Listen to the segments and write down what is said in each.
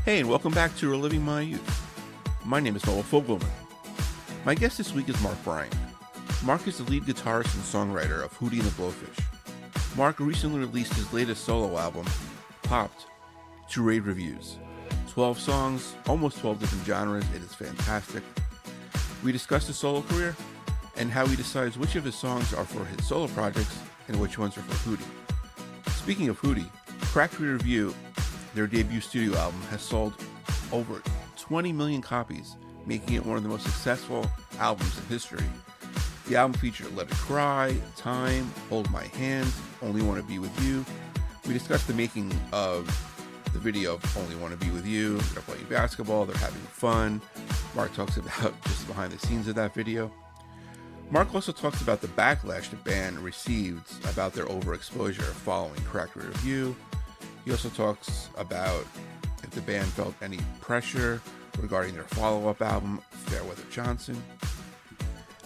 Hey, and welcome back to Reliving My Youth. My name is Noel. My guest this week is Mark Bryan. Mark is the lead guitarist and songwriter of Hootie and the Blowfish. Mark recently released his latest solo album, Popped, to rave reviews. 12 songs, almost 12 different genres. It is fantastic. We discuss his solo career and how he decides which of his songs are for his solo projects and which ones are for Hootie. Speaking of Hootie, Cracked Rear View, their debut studio album, has sold over 20 million copies, making it one of the most successful albums in history. The album featured Let It Cry, Time, Hold My Hand, Only Want to Be With You. We discussed the making of the video of Only Want to Be With You. They're playing basketball, they're having fun. Mark talks about just behind the scenes of that video. Mark also talks about the backlash the band received about their overexposure following Cracked Rear View. He also talks about if the band felt any pressure regarding their follow-up album, Fairweather Johnson.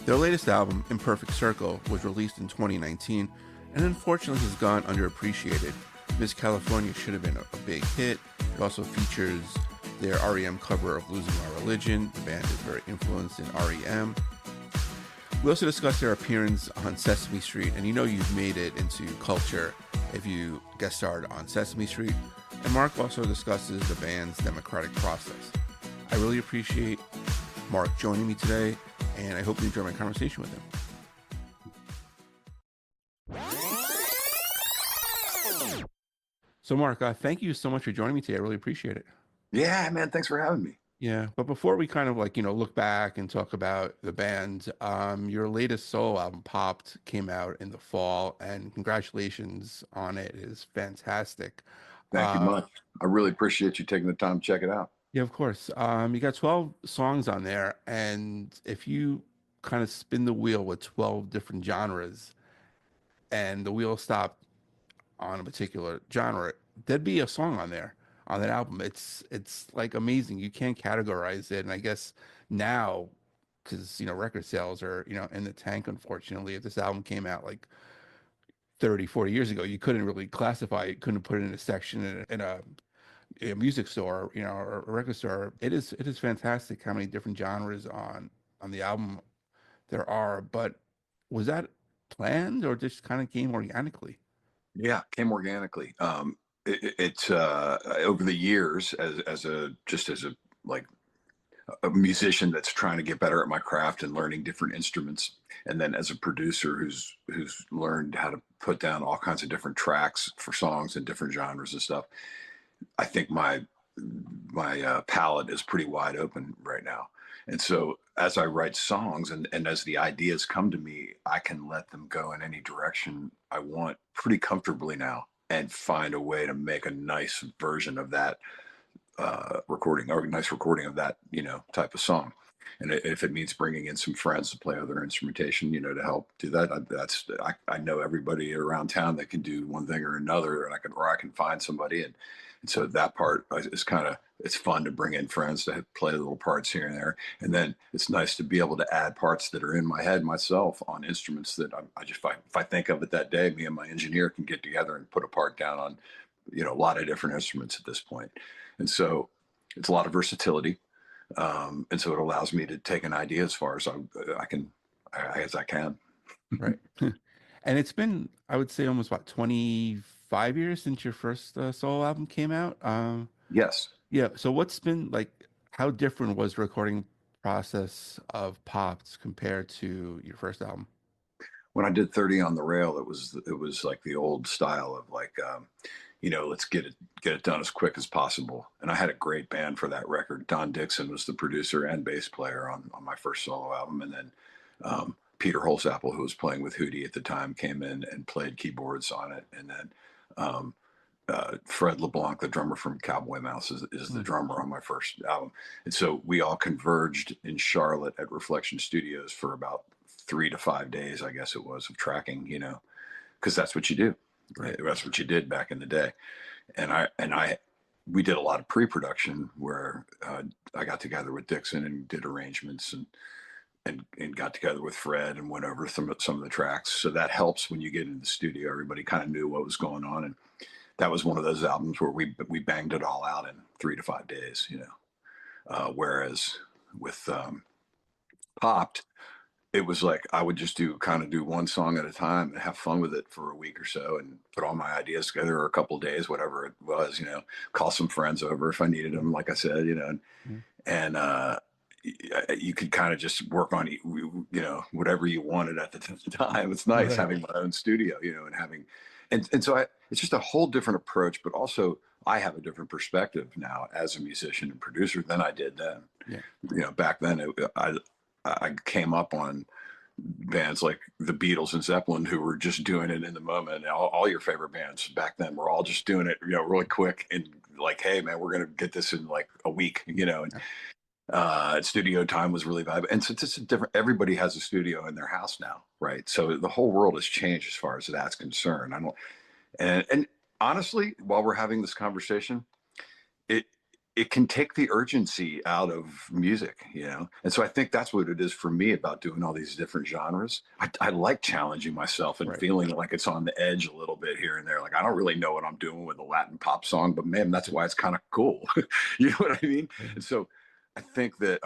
Their latest album, Imperfect Circle, was released in 2019 and unfortunately has gone underappreciated. Miss California should have been a big hit. It also features their REM cover of Losing My Religion. The band is very influenced in REM. We also discussed their appearance on Sesame Street, and you know you've made it into culture if you guest starred on Sesame Street. And Mark also discusses the band's democratic process. I really appreciate Mark joining me today, and I hope you enjoy my conversation with him. So Mark, thank you so much for joining me today. I really appreciate it. Yeah, man. Thanks for having me. Yeah, but before we kind of look back and talk about the band, your latest solo album, Popped, came out in the fall, and congratulations on it. It is fantastic. Thank you much. I really appreciate you taking the time to check it out. Yeah, of course. You got 12 songs on there, and if you kind of spin the wheel with 12 different genres and the wheel stopped on a particular genre, there'd be a song on there on that album. It's like amazing. You can't categorize it. And I guess now, because record sales are in the tank, unfortunately. If this album came out like 30, 40 years ago, you couldn't really classify it, couldn't put it in a section in a music store, or a record store. It is fantastic how many different genres on the album there are. But was that planned or just kind of came organically? Yeah, came organically. It's over the years as a like a musician that's trying to get better at my craft and learning different instruments, and then as a producer who's learned how to put down all kinds of different tracks for songs and different genres and stuff. I think my palette is pretty wide open right now. And so as I write songs and as the ideas come to me, I can let them go in any direction I want pretty comfortably now and find a way to make a nice version of that recording or a nice recording of that, type of song. And if it means bringing in some friends to play other instrumentation, to help do that, I know everybody around town that can do one thing or another, and I can find somebody, and so that part is kind of, it's fun to bring in friends to play little parts here and there, and then it's nice to be able to add parts that are in my head myself on instruments that I just if I think of it that day, me and my engineer can get together and put a part down on, a lot of different instruments at this point, and so it's a lot of versatility. And so it allows me to take an idea as far as as I can. Right. And it's been, I would say, almost about 25 years since your first solo album came out. Yes. Yeah. So what's been like, how different was the recording process of Pops compared to your first album? When I did 30 on the Rail, it was like the old style of like, let's get it done as quick as possible. And I had a great band for that record. Don Dixon was the producer and bass player on my first solo album, and then Peter Holsapple, who was playing with Hootie at the time, came in and played keyboards on it, and then um, Fred LeBlanc, the drummer from Cowboy Mouse, is the Mm. drummer on my first album. And so we all converged in Charlotte at Reflection Studios for about 3 to 5 days, I guess it was, of tracking, because that's what you do. Right. That's what you did back in the day. We did a lot of pre-production where I got together with Dixon and did arrangements and got together with Fred and went over some of the tracks. So that helps when you get into the studio. Everybody kind of knew what was going on, and that was one of those albums where we banged it all out in 3 to 5 days, you know. Whereas with Popped, it was like I would just do one song at a time and have fun with it for a week or so and put all my ideas together, or a couple of days, whatever it was, you know, call some friends over if I needed them, like I said, you know, and you could kind of just work on, you know, whatever you wanted at the time. It's nice having my own studio, you know, and having, and so it's just a whole different approach, but also I have a different perspective now as a musician and producer than I did then. Yeah. You know, back then I came up on bands like the Beatles and Zeppelin, who were just doing it in the moment. And all your favorite bands back then were all just doing it, you know, really quick and like, hey man, we're going to get this in like a week, you know, and studio time was really valuable. And so it's just everybody has a studio in their house now. Right. So the whole world has changed as far as that's concerned. And honestly, while we're having this conversation, it can take the urgency out of music, you know? And so I think that's what it is for me about doing all these different genres. I like challenging myself and feeling like it's on the edge a little bit here and there. Like, I don't really know what I'm doing with a Latin pop song, but man, that's why it's kind of cool. You know what I mean? And so I think that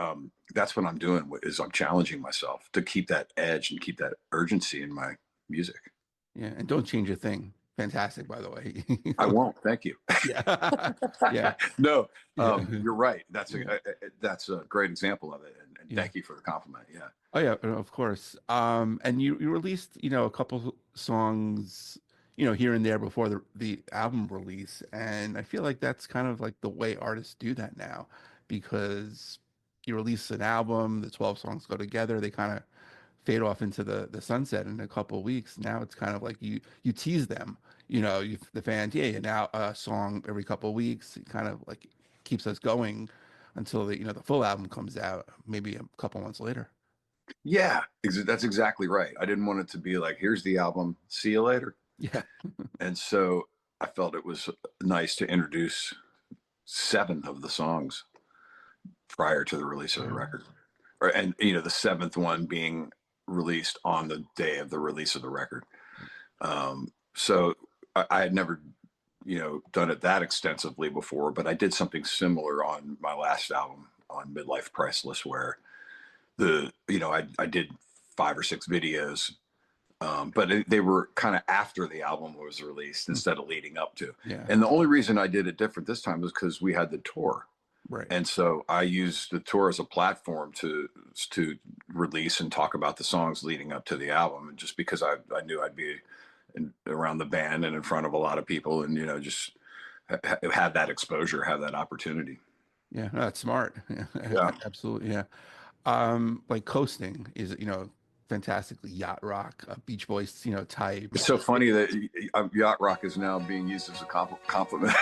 that's what I'm doing, is I'm challenging myself to keep that edge and keep that urgency in my music. Yeah. And don't change a thing. Fantastic, by the way. I won't. Thank you. Yeah. Yeah. No, you're right. That's a great example of it. And thank you for the compliment. Yeah. Oh yeah, of course. And you released, you know, a couple songs, you know, here and there before the album release. And I feel like that's kind of like the way artists do that now, because you release an album, the 12 songs go together, they kind of fade off into the sunset in a couple of weeks. Now it's kind of like you tease them, you know, the fans, yeah, now a song every couple of weeks. It kind of like keeps us going until the full album comes out, maybe a couple months later. Yeah, that's exactly right. I didn't want it to be like, here's the album, see you later. Yeah. And so I felt it was nice to introduce 7 of the songs prior to the release of the record. And, you know, the 7th one being released on the day of the release of the record. So I had never, you know, done it that extensively before, but I did something similar on my last album, on Midlife Priceless, where I did 5 or 6 videos, but they were kind of after the album was released instead of leading up to. Yeah. And the only reason I did it different this time was because we had the tour. Right. And so I used the tour as a platform to release and talk about the songs leading up to the album. And just because I knew I'd be around the band and in front of a lot of people, and, you know, just have that exposure, have that opportunity. Yeah, no, that's smart. Yeah. Absolutely. Yeah. Like Coasting is, you know, fantastically yacht rock, Beach Boys, you know, type. It's so funny that yacht rock is now being used as a compliment.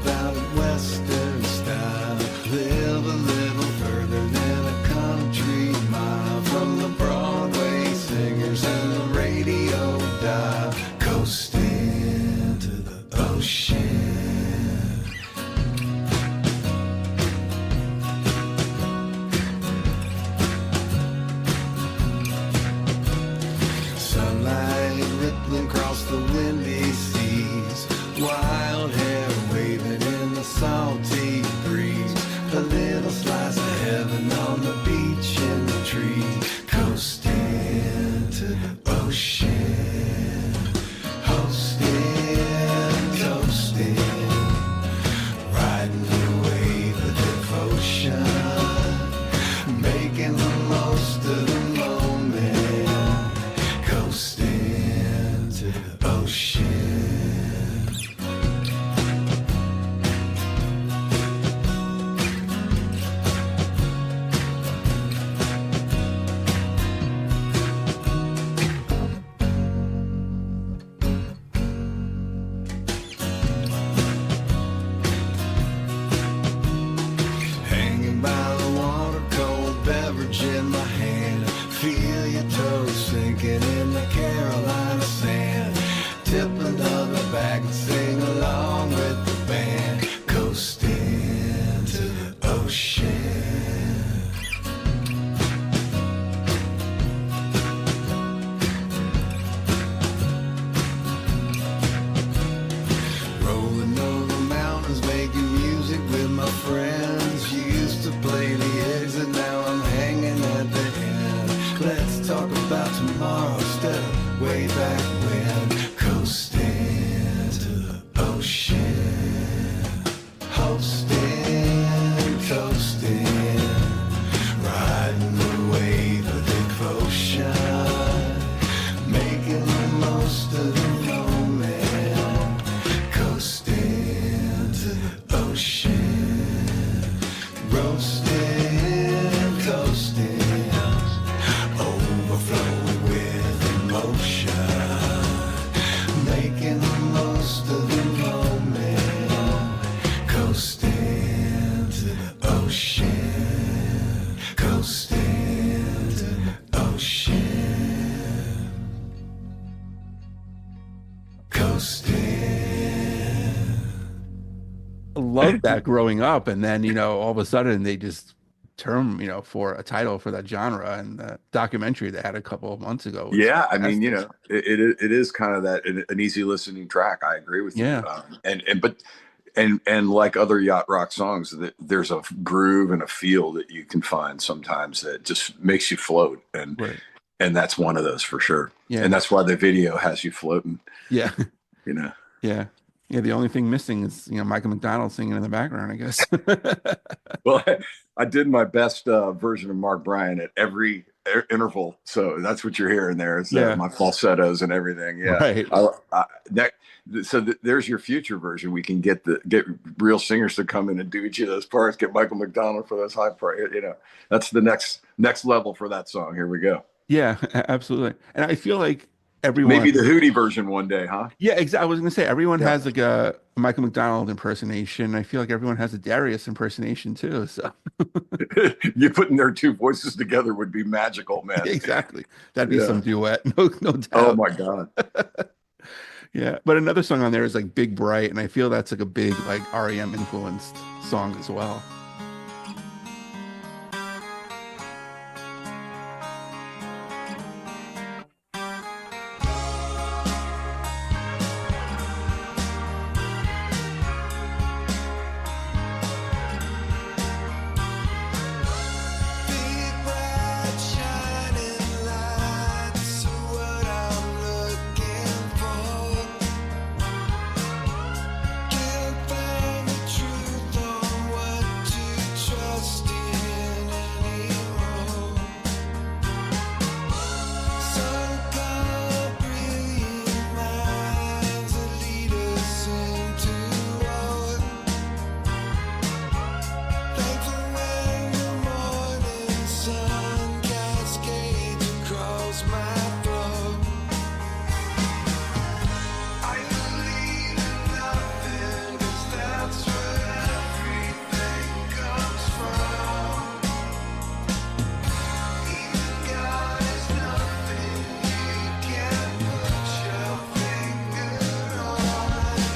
About Western style, live a little further than a country mile from the broad. sinking in the Carolina sand. Tip another bag and sing along with the band. Coasting to the ocean. Rolling over mountains, making music with my friends. You used to play the exit, now I'm hanging at the end. Let's talk about tomorrow instead of way back when. Coasting to the ocean. Hosting, coasting. Riding the wave of devotion. Making the most of the moment. Coasting to the ocean. Roasting, coasting. Overflowing with emotion. Making the most of the moment. Coasting to the ocean. Coasting to the ocean. Coasting. I loved that growing up, and then all of a sudden they just term for a title for that genre, and the documentary they had a couple of months ago was Yeah, I mean, fantastic. it is kind of that an easy listening track. I agree with you. Yeah. And like other yacht rock songs, there's a groove and a feel that you can find sometimes that just makes you float, and Right. and that's one of those for sure. Yeah. And that's why the video has you floating. Yeah. You know. Yeah. The only thing missing is Michael McDonald singing in the background, I guess. Well, I did my best version of Mark Bryan at every interval, so that's what you're hearing there. It's Yeah. my falsettos and everything. Yeah. Right. There's your future version. We can get real singers to come in and do each of those parts. Get Michael McDonald for those high parts. That's the next level for that song. Here we go. Yeah, absolutely. And I feel like everyone, Maybe the Hootie version one day, huh? yeah, exactly. I was gonna say everyone Yeah. has like a Michael McDonald impersonation. I feel like everyone has a Darius impersonation too. So You putting their two voices together would be magical, man. exactly, that'd be Yeah. some duet, no doubt. Oh my God. Yeah, but another song on there is like Big Bright, and I feel that's like a big like REM influenced song as well. Big bright shining lights are what I'm looking for. Can't find the truth on what to trust in anymore. Some call brilliant minds that lead us into war. Thankful when the morning sun cascades across my floor. I believe in nothing, 'cause that's where everything comes from. Even God is nothing you can't put your finger on.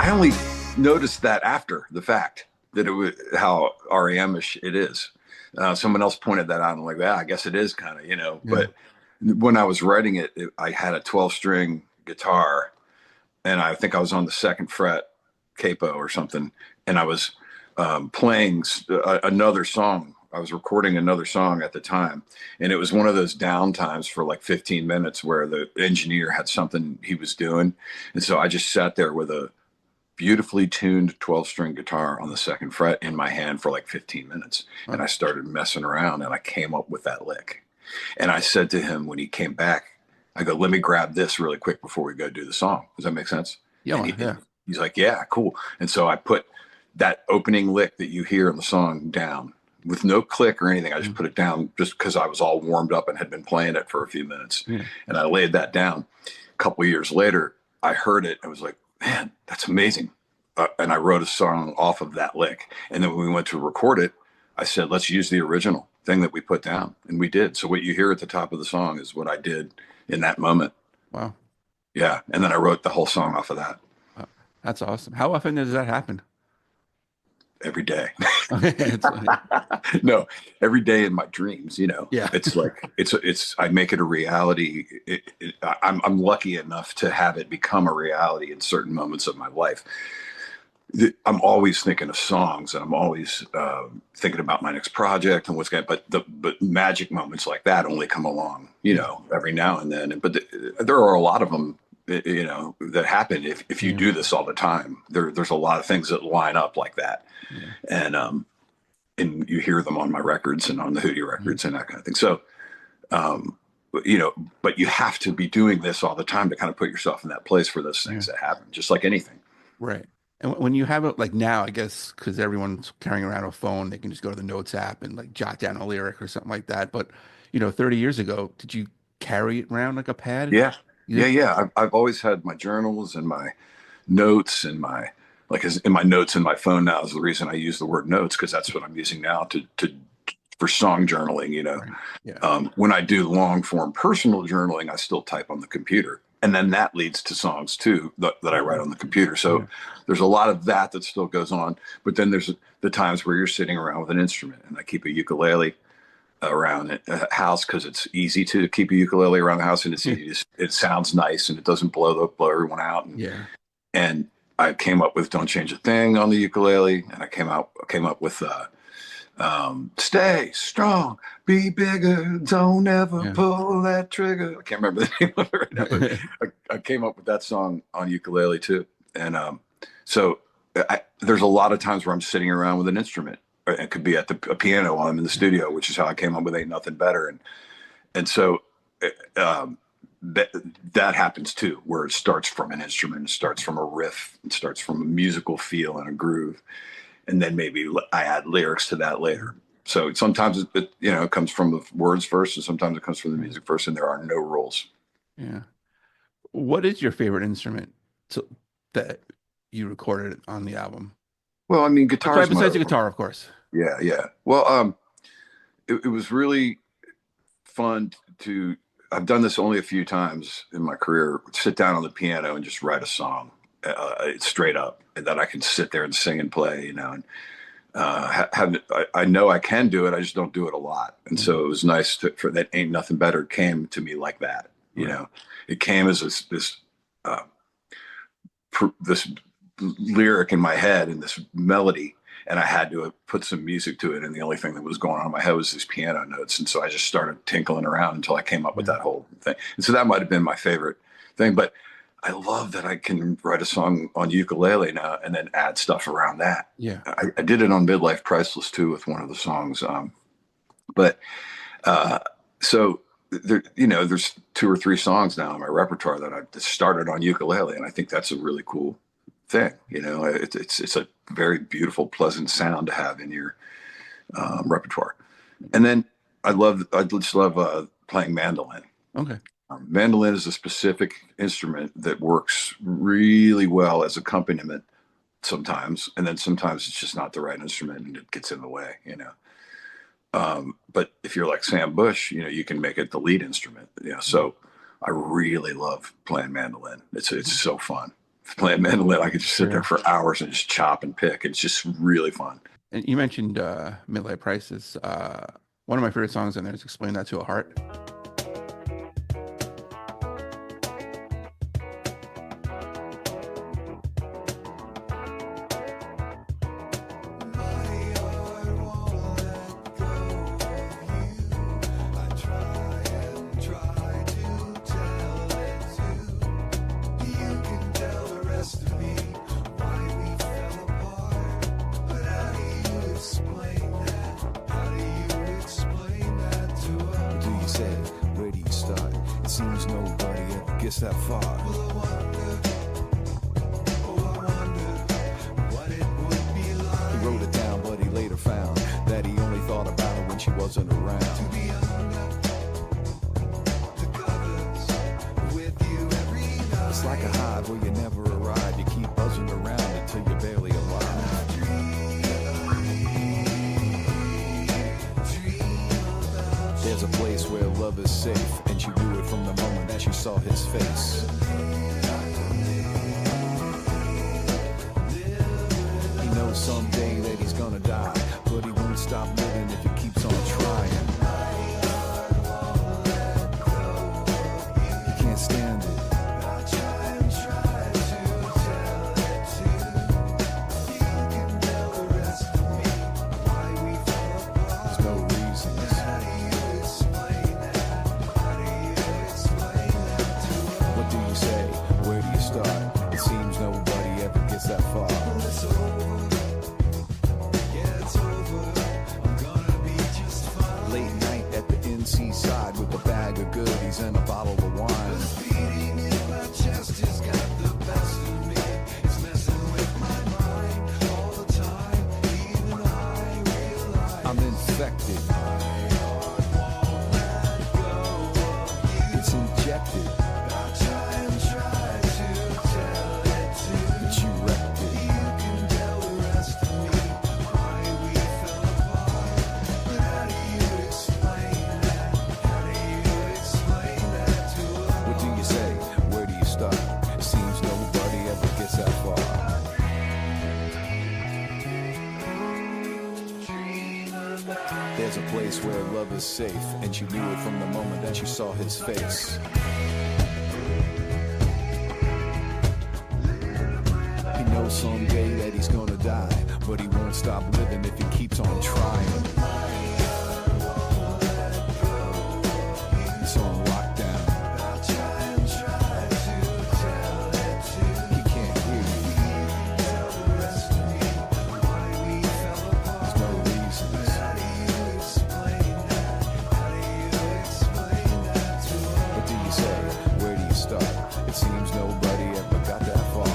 I only noticed that after the fact that it was how REM-ish it is. Someone else pointed that out. And I'm like, yeah, I guess it is kind of, you know. Yeah. But when I was writing it, I had a 12-string guitar, and I think I was on the second fret capo or something, and I was playing another song. I was recording another song at the time, and it was one of those down times for like 15 minutes where the engineer had something he was doing. And so I just sat there with a beautifully tuned 12-string guitar on the second fret in my hand for like 15 minutes. And I started messing around, and I came up with that lick. And I said to him when he came back, I go, let me grab this really quick before we go do the song. Does that make sense? Yeah, He's like, yeah, cool. And so I put that opening lick that you hear in the song down with no click or anything. I just put it down just because I was all warmed up and had been playing it for a few minutes. Yeah. And I laid that down. A couple of years later, I heard it. I was like, man, that's amazing. And I wrote a song off of that lick. And then when we went to record it, I said, let's use the original thing that we put down. And we did. So what you hear at the top of the song is what I did in that moment. Wow. Yeah. And then I wrote the whole song off of that. Wow. That's awesome. How often does that happen? Every day. No, every day in my dreams, you know. Yeah. It's like it's I make it a reality. I'm lucky enough to have it become a reality in certain moments of my life. I'm always thinking of songs, and I'm always thinking about my next project and what's going. But magic moments like that only come along, you know, every now and then. But there are a lot of them, you know, that happen if you do this all the time. There's a lot of things that line up like that. Yeah. And you hear them on my records and on the Hootie records and that kind of thing. So, you know, but you have to be doing this all the time to kind of put yourself in that place for those things that happen, just like anything. Right. And when you have it like now, I guess, because everyone's carrying around a phone, they can just go to the Notes app and like jot down a lyric or something like that. But, you know, 30 years ago, did you carry it around like a pad? Yeah. Yeah. I've always had my journals and my notes and my, like in my notes in my phone now is the reason I use the word notes, because that's what I'm using now for song journaling, you know. Right. Yeah. When I do long form personal journaling, I still type on the computer. And then that leads to songs too that I write on the computer. So there's a lot of that still goes on. But then there's the times where you're sitting around with an instrument, and I keep a ukulele around the house because it's easy to keep a ukulele around the house, and it sounds nice and it doesn't blow everyone out. And I came up with "Don't Change a Thing" on the ukulele, and I came up with "Stay Strong, Be Bigger, Don't Ever Pull That Trigger." I can't remember the name of it right now, but I came up with that song on ukulele too. And so there's a lot of times where I'm sitting around with an instrument. It could be at a piano while I'm in the studio, which is how I came up with "Ain't Nothing Better." And so that happens too, where it starts from an instrument, it starts from a riff, it starts from a musical feel and a groove. And then maybe I add lyrics to that later. So sometimes it comes from the words first, and sometimes it comes from the music first, and there are no rules. Yeah. What is your favorite instrument that you recorded on the album? Well, I mean, guitar. Besides the guitar, of course. Yeah. Well, it was really fun to. I've done this only a few times in my career. Sit down on the piano and just write a song. Straight up, and that I can sit there and sing and play, you know, and I know I can do it. I just don't do it a lot. And so it was nice for that "Ain't Nothing Better" came to me like that, you know. It came as this lyric in my head and this melody, and I had to put some music to it. And the only thing that was going on in my head was these piano notes. And so I just started tinkling around until I came up with that whole thing. And so that might've been my favorite thing, but I love that I can write a song on ukulele now and then add stuff around that. Yeah. I did it on Midlife Priceless too with one of the songs. So there, you know, there's 2 or 3 songs now in my repertoire that I started on ukulele. And I think that's a really cool thing. You know, it's a very beautiful, pleasant sound to have in your repertoire. And then I just love playing mandolin. Okay. Mandolin is a specific instrument that works really well as accompaniment sometimes, and then sometimes it's just not the right instrument and it gets in the way, you know. But if you're like Sam Bush, you know, you can make it the lead instrument. You know, so I really love playing mandolin. It's so fun. playing mandolin. I could just sit Yeah. there for hours and just chop and pick. It's just really fun. And you mentioned Midlife Crisis. One of my favorite songs on there is "Explain That to a Heart." That far. He wrote it down, but he later found that he only thought about her when she wasn't around. It's like a hive where you never arrive. You keep buzzing around until you're barely alive. There's a place where love is safe, and she knew it from the moment that she saw his face. He knows someday that he's gonna die, but he won't stop living if he keeps on trying. He can't stand it. There's no reasons. What do you say? Where do you start? It seems nobody ever gets that far. Late night at the NC side with a bag of goodies and a bottle of wine. I'm infected. It's injected. But you wrecked it. What do you say? Where do you start? It seems nobody ever gets that far. There's a place where love is safe, and she knew it from the moment that she saw his face. He knows someday that he's gonna die, but he won't stop living if he keeps on trying. He's on lockdown. He can't hear you. There's no reasons. What do you say? Where do you start? It seems nobody ever got that far.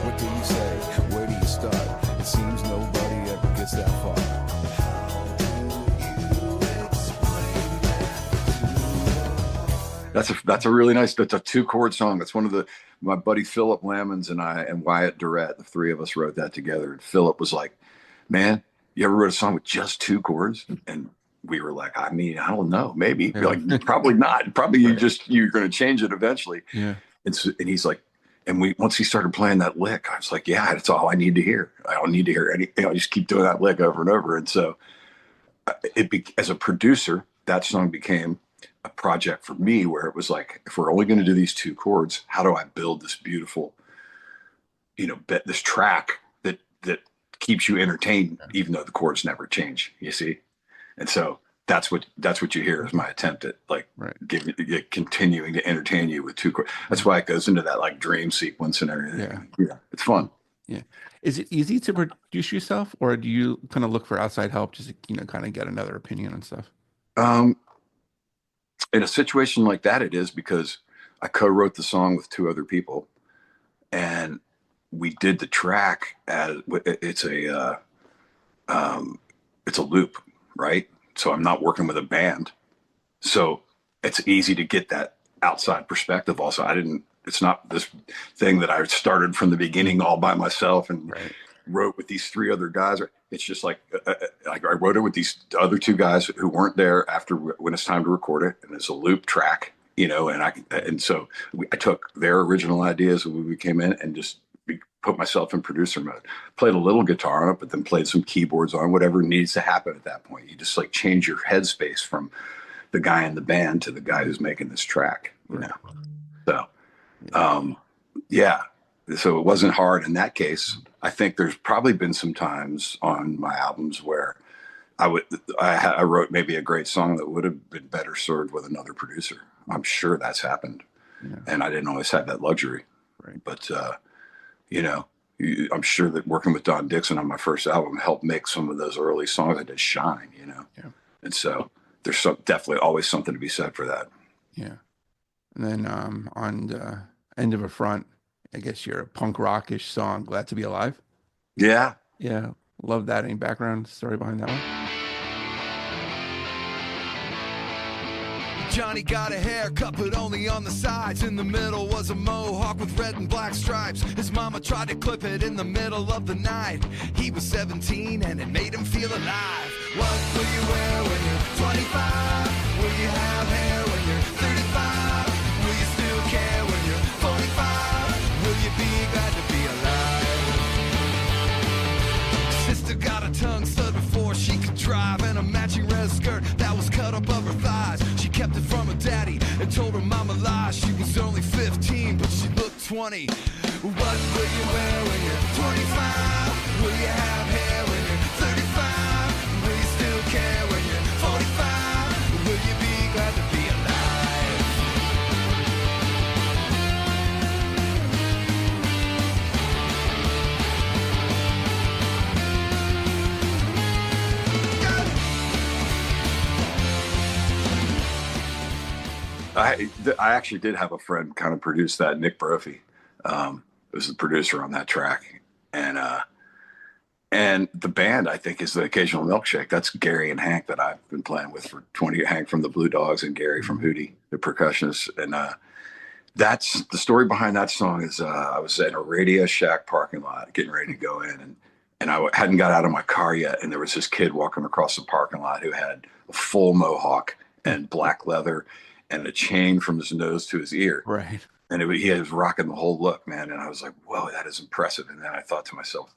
What do you say? Where do you start? It seems nobody ever gets that far. That's a really nice. That's a 2-chord song. That's one of my buddy Philip Lamons and I and Wyatt Durrett, the three of us wrote that together. And Philip was like, "Man, you ever wrote a song with just 2 chords?" And we were like, "I mean, I don't know, maybe." Yeah. Like, probably not. Probably you're going to change it eventually. Yeah. And he's like, and once he started playing that lick, I was like, "Yeah, that's all I need to hear. I don't need to hear anything. I just keep doing that lick over and over." And so, as a producer, that song became a project for me where it was like, if we're only going to do these 2 chords, how do I build this beautiful, this track that keeps you entertained, even though the chords never change, you see? And so that's what you hear is my attempt at continuing to entertain you with 2 chords. That's why it goes into that like dream sequence and everything. Yeah. It's fun. Yeah. Is it easy to produce yourself, or do you kind of look for outside help just to, kind of get another opinion on stuff? In a situation like that, it is, because I co-wrote the song with 2 other people, and we did the track as it's a loop, right? So I'm not working with a band, so it's easy to get that outside perspective. Also, it's not this thing that I started from the beginning all by myself, and wrote with these three other guys. It's just like I wrote it with these other two guys who weren't there after when it's time to record it, and it's a loop track, and so I took their original ideas when we came in and just put myself in producer mode, played a little guitar on it, but then played some keyboards on whatever needs to happen at that point. You just like change your headspace from the guy in the band to the guy who's making this track, So, so it wasn't hard in that case. I think there's probably been some times on my albums where I wrote maybe a great song that would have been better served with another producer. I'm sure that's happened, and I didn't always have that luxury. Right. But I'm sure that working with Don Dixon on my first album helped make some of those early songs I did shine. And so there's definitely always something to be said for that. Yeah. And then on the End of a Front, I guess your punk rockish song, Glad to Be Alive. Yeah. Yeah. Love that. Any background story behind that one? Johnny got a haircut, but only on the sides. In the middle was a mohawk with red and black stripes. His mama tried to clip it in the middle of the night. He was 17 and it made him feel alive. What will you wear when you're 25? Will you have hair when you're 35? Will you still care when you're 45? Will you be glad to be alive? Sister got a tongue stud before she could drive, and a matching red skirt that was cut up of her thighs. She kept it from her daddy and told her mama lies. She was only 15, but she looked 20. What will you wear when you're 25? Will you have hair when you're 35? Will you still care when you're 45? Will you be glad to be alive? I actually did have a friend kind of produce that, Nick Brophy. Was the producer on that track, and the band I think is the Occasional Milkshake. That's Gary and Hank that I've been playing with for 20. Hank from the Blue Dogs and Gary from Hootie, the percussionist. And that's the story behind that song. Is I was in a Radio Shack parking lot getting ready to go in, and I hadn't got out of my car yet, and there was this kid walking across the parking lot who had a full mohawk and black leather and a chain from his nose to his ear. Right. And he was rocking the whole look, man. And I was like, whoa, that is impressive. And then I thought to myself,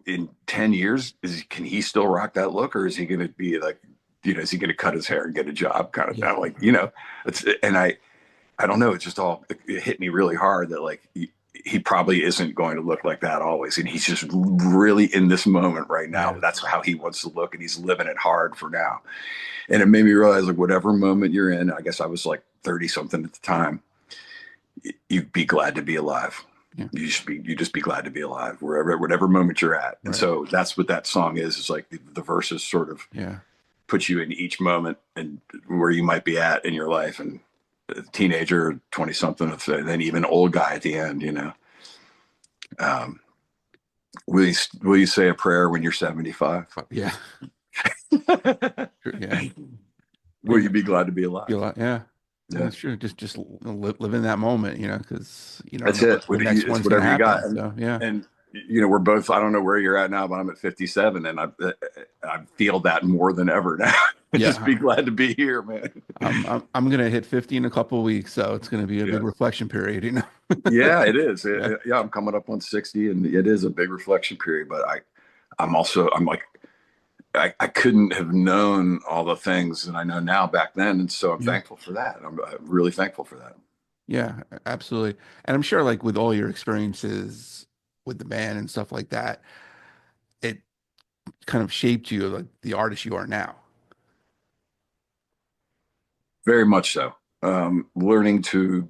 in 10 years, can he still rock that look? Or is he going to be like, is he going to cut his hair and get a job kind of thing? Like, and I don't know. It hit me really hard that like, he probably isn't going to look like that always. And he's just really in this moment right now. That's how he wants to look. And he's living it hard for now. And it made me realize like whatever moment you're in, I guess I was like 30 something at the time, you'd be glad to be alive. Yeah. You just be glad to be alive whatever moment you're at. And so that's what that song is. It's like the verses sort of put you in each moment and where you might be at in your life. And a teenager, 20 something, and then even old guy at the end, will you say a prayer when you're 75? Yeah. Yeah. Will you be glad to be alive? Yeah. That's true. Just live in that moment, because that's it. It's whatever you got. So, yeah. And we're both. I don't know where you're at now, but I'm at 57, and I feel that more than ever now. Just be glad to be here, man. I'm gonna hit 50 in a couple of weeks, so it's gonna be a big reflection period, Yeah, it is. I'm coming up on 60, and it is a big reflection period. But I'm like. I couldn't have known all the things that I know now back then. And so I'm thankful for that. I'm really thankful for that. Yeah, absolutely. And I'm sure like with all your experiences with the band and stuff like that, it kind of shaped you like the artist you are now. Very much so. Learning to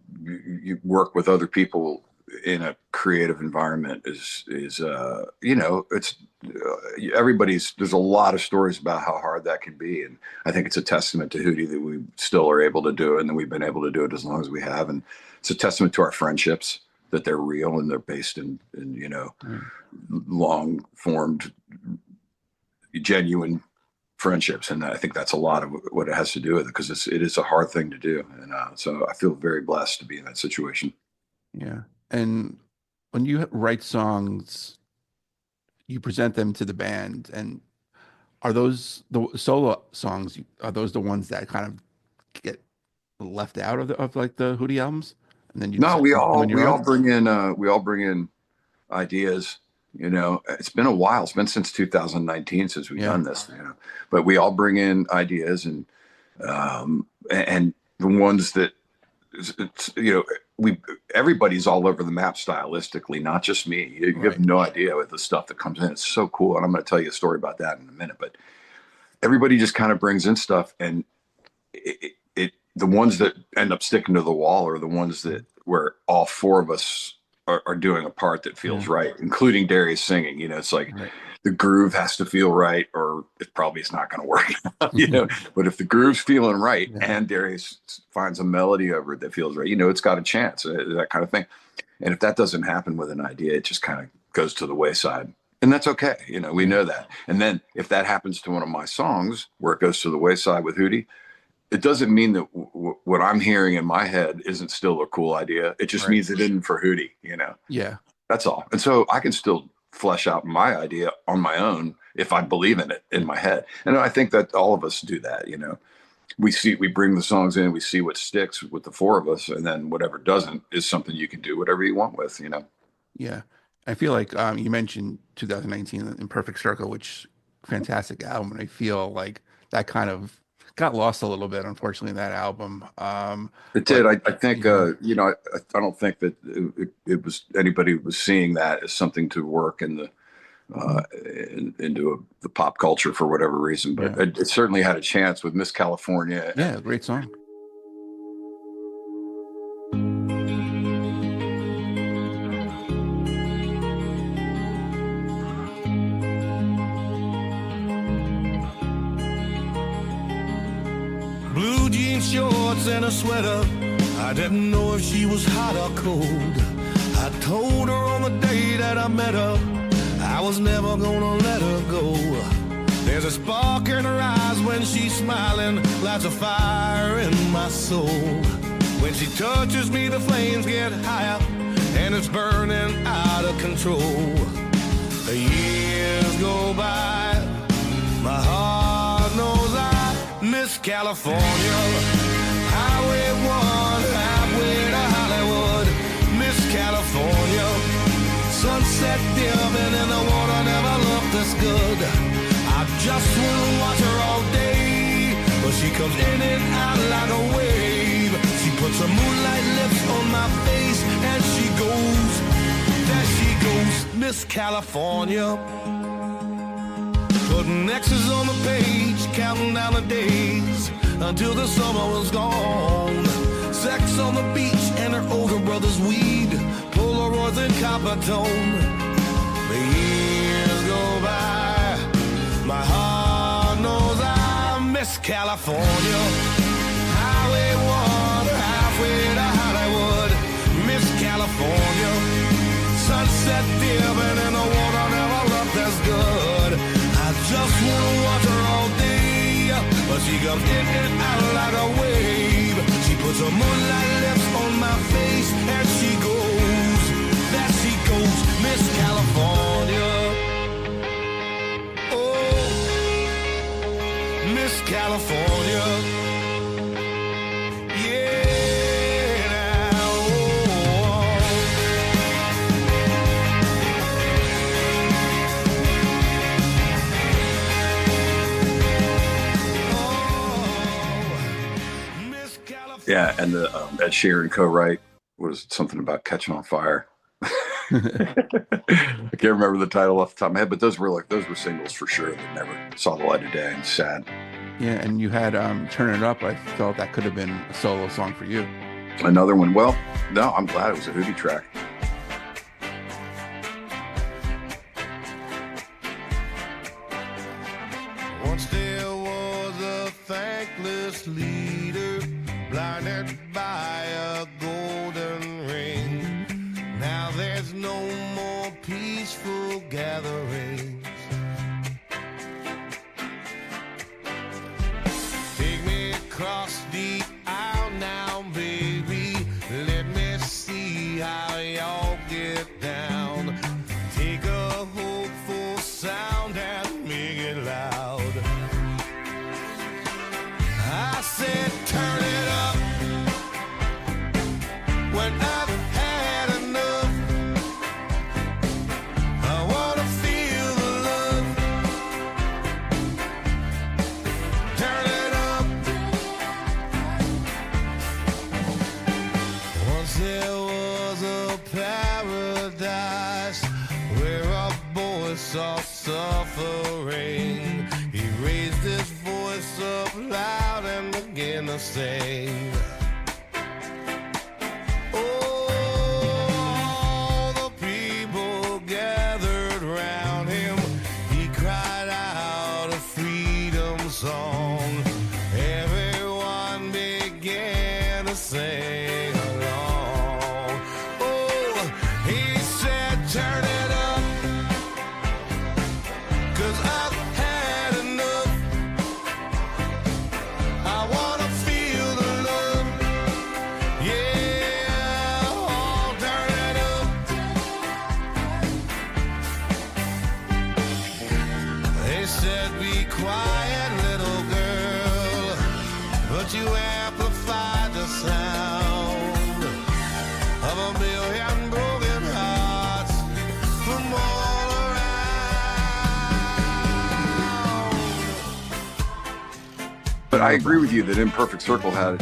work with other people in a creative environment is it's there's a lot of stories about how hard that can be, and I think it's a testament to Hootie that we still are able to do it, and that we've been able to do it as long as we have, and it's a testament to our friendships that they're real and they're based in long formed genuine friendships, and I think that's a lot of what it has to do with it, because it is a hard thing to do, and so I feel very blessed to be in that situation. Yeah. And when you write songs, you present them to the band, and are those the solo songs? Are those the ones that kind of get left out of like the Hootie albums, and then you No, decide them on your own? we all bring in ideas. You know, it's been a while. It's been since 2019 since we've done this. You know, but we all bring in ideas, and the ones that you know, everybody's all over the map stylistically, not just me. You have no idea with the stuff that comes in. It's so cool, and I'm going to tell you a story about that in a minute. But everybody just kind of brings in stuff, and the ones that end up sticking to the wall are the ones that where all four of us are doing a part that feels right, including Darius singing. You know, it's like the groove has to feel right, or it's not going to work. You know, but if the groove's feeling right and Darius finds a melody over it that feels right, you know, it's got a chance, that kind of thing. And if that doesn't happen with an idea, it just kind of goes to the wayside. And that's okay. You know, we know that. And then if that happens to one of my songs where it goes to the wayside with Hootie, it doesn't mean that what I'm hearing in my head isn't still a cool idea. It just means it isn't for Hootie, you know? Yeah. That's all. And so I can still flesh out my idea on my own if I believe in it in my head. And I think that all of us do that, you know? We bring the songs in, we see what sticks with the four of us, and then whatever doesn't is something you can do whatever you want with, you know? Yeah. I feel like you mentioned 2019 Imperfect Circle, which fantastic album. And I feel like that kind of got lost a little bit, unfortunately, in that album. It did. I think, you know, I don't think that it was anybody was seeing that as something to work in the into the pop culture for whatever reason. But it certainly had a chance with Miss California. Yeah, great song. Blue jean shorts and a sweater. I didn't know if she was hot or cold. I told her on the day that I met her I was never gonna let her go. There's a spark in her eyes when she's smiling, lights a fire in my soul. When she touches me, the flames get higher, and it's burning out of control. The years go by, my heart knows I miss California. Highway 1, halfway to Hollywood, Miss California. Sunset dimming and the water never looked this good. I just wanna watch her all day, but she comes in and out like a wave. She puts her moonlight lips on my face, and she goes, there she goes, Miss California. Putting X's on the page, counting down the days until the summer was gone. Sex on the beach and her older brother's weed, Polaroids and copper tone. The years go by, my heart knows I miss California. Highway 1, halfway to Hollywood, Miss California. Sunset dimming and the water never looked as good. I just wanna watch her all day, but she comes in and out like a wave. She puts her moonlight lips on my face, and she goes, there she goes, Miss California. Oh, Miss California. Yeah, now, Miss California. Yeah, and the Ed Sheeran co-write was something about catching on fire. I can't remember the title off the top of my head, but those were singles for sure that never saw the light of day, and sad. Yeah, and you had Turn It Up. I felt that could have been a solo song for you. Another one. Well, no, I'm glad it was a Hootie track. Once there was a thankless leader, blinded by a golden ring. Now there's no more peaceful gatherings. Take me across the aisle now, baby. Let me see how y'all get down. Take a hopeful loud and began to sing. All the people gathered round him. He cried out a freedom song. Everyone began to sing along. Oh, he said, turn it up, 'cause I've had enough. I wanna feel the love. Yeah, oh, turn it up. They said, be quiet, little girl, but you amplified the sound of a million broken hearts from all around. But I agree with you that Imperfect Circle had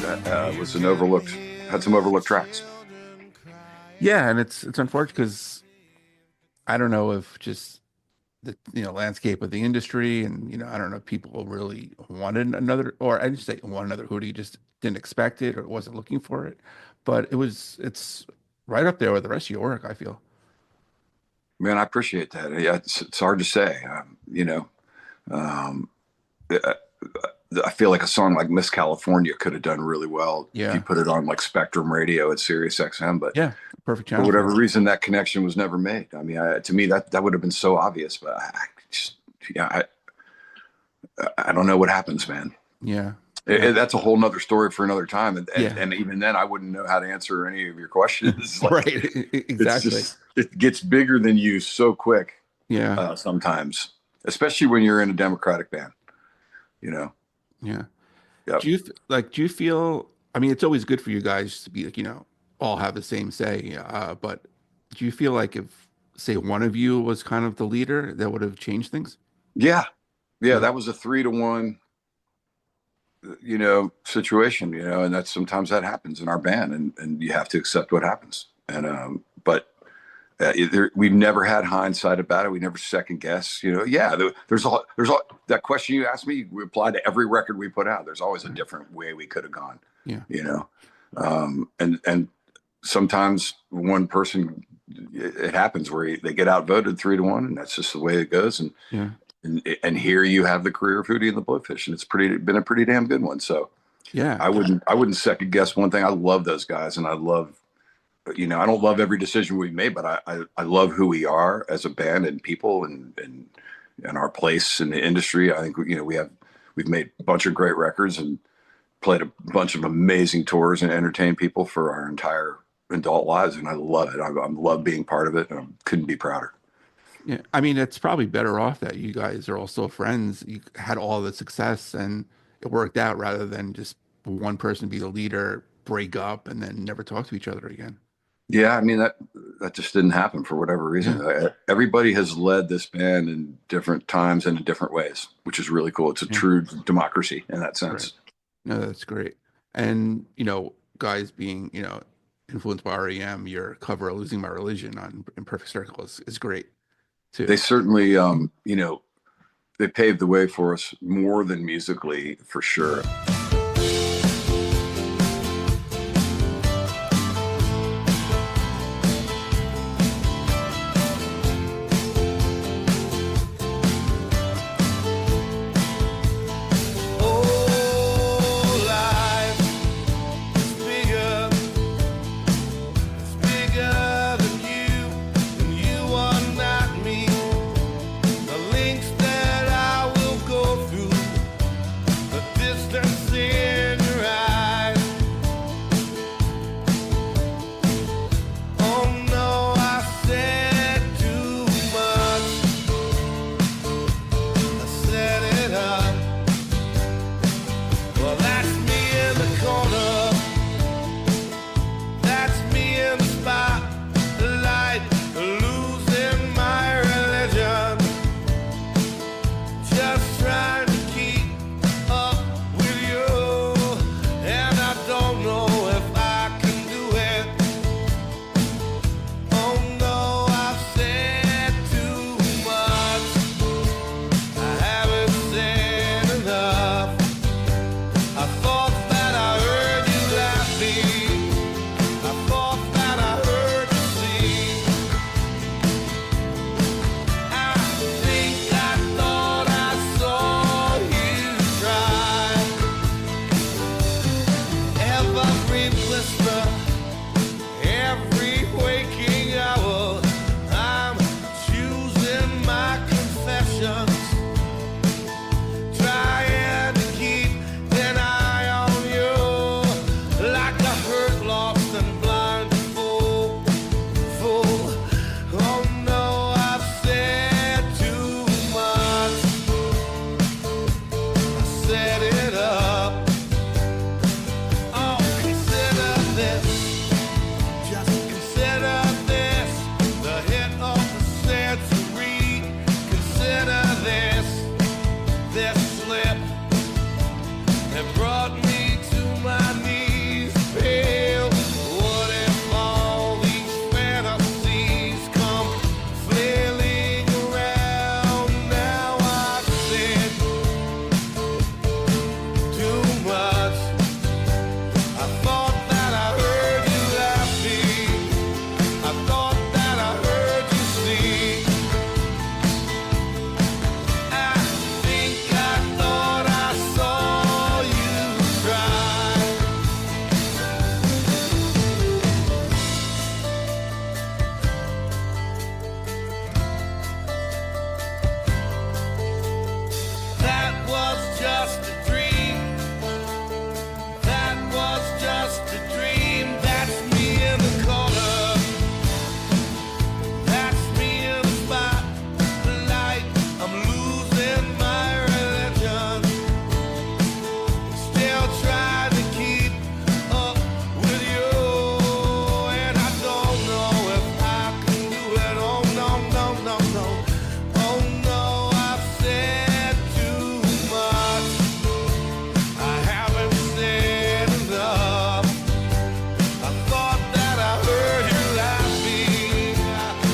some overlooked tracks. Yeah, and it's unfortunate because I don't know if just the landscape of the industry, and I don't know if people really wanted another, or I just say want another Hootie, just didn't expect it or wasn't looking for it. But it's right up there with the rest of your work, I feel. Man, I appreciate that. Yeah, it's hard to say. I feel like a song like Miss California could have done really well if you put it on like Spectrum Radio at Sirius XM, but yeah, perfect for channel. whatever reason, that connection was never made. I mean, to me, that would have been so obvious, but I don't know what happens, man. Yeah. That's a whole nother story for another time. And even then I wouldn't know how to answer any of your questions. Like, right. Exactly. It gets bigger than you so quick. Yeah. Sometimes, especially when you're in a Democratic band, Yeah. Yep. Do you feel, I mean, it's always good for you guys to be like, all have the same say. But do you feel like if, say, one of you was kind of the leader, that would have changed things? Yeah. That was a 3-to-1, situation, and that's sometimes that happens in our band, and you have to accept what happens. And, but we've never had hindsight about it. We never second guess, there's all that question you asked me, we apply to every record we put out. There's always a different way we could have gone, and sometimes one person, it happens where they get outvoted 3-to-1, and that's just the way it goes. And here you have the career of Hootie and the Blowfish, and it's been a pretty damn good one. So yeah, I wouldn't second guess one thing. I love those guys, and I love, I don't love every decision we've made, but I love who we are as a band and people, and our place in the industry. I think we've made a bunch of great records and played a bunch of amazing tours and entertained people for our entire adult lives, and I love it. I love being part of it, and I couldn't be prouder. Yeah, I mean, it's probably better off that you guys are also friends. You had all the success and it worked out, rather than just one person be the leader, break up, and then never talk to each other again. Yeah, I mean, that just didn't happen for whatever reason. Yeah. Everybody has led this band in different times and in different ways, which is really cool. It's a true democracy in that sense. Right. No, that's great. And, guys being, influenced by REM, your cover of Losing My Religion on Imperfect Circle is great too. They certainly, they paved the way for us more than musically, for sure. Distance and brought me to my knees pale. What if all these fantasies come flailing around? Now I've said too much. I thought that I heard you laughing. I thought that I heard you sing. I think I thought I saw you cry. That was just a dream. That was just a dream. That's me in the corner. That's me in the spotlight. I'm losing my religion. Still trying to keep up with you. And I don't know if I can do it. Oh no, no, no, no. Oh no, I've said too much. I haven't said enough. I thought that I heard you laughing.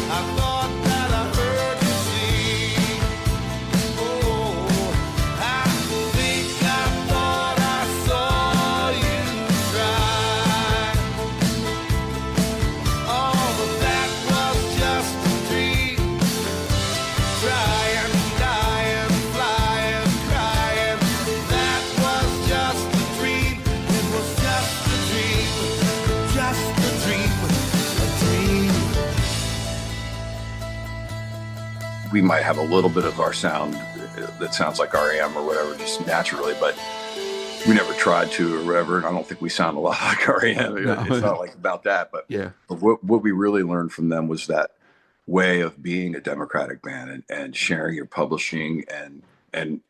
I thought that I heard you sing. Oh, I think I thought I saw you cry. Oh, but that was just a dream. Trying, dying, flying, crying. That was just a dream. It was just a dream. Just a dream. A dream. We might have a little bit of our sound that sounds like REM or whatever, just naturally, but we never tried to or whatever. And I don't think we sound a lot like REM. No. It's not like about that, but Yeah. what we really learned from them was that way of being a democratic band and sharing your publishing and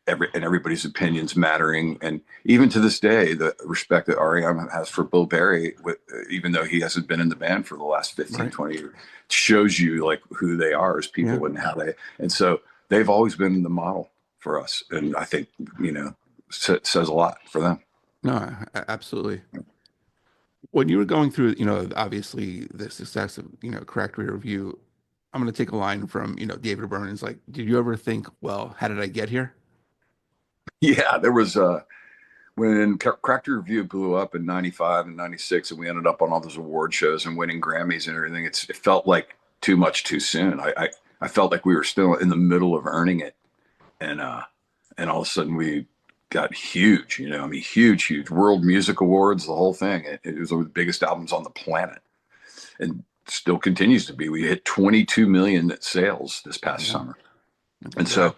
everybody's opinions mattering. And even to this day, the respect that REM has for Bill Berry, even though he hasn't been in the band for the last 15, Right. 20 years, shows you like who they are as people Yeah. and how they, and so they've always been the model for us. And I think, says a lot for them. No, absolutely. When you were going through, obviously the success of, Cracked Rear Review, I'm going to take a line from, David Byrne's like, did you ever think, well, how did I get here? Yeah, there was when Cracked Review blew up in 95 and 96 and we ended up on all those award shows and winning Grammys and everything. It felt like too much too soon. I felt like we were still in the middle of earning it. And all of a sudden we got huge, huge World Music Awards, the whole thing. It was one of the biggest albums on the planet and still continues to be. We hit 22 million sales this past summer. And so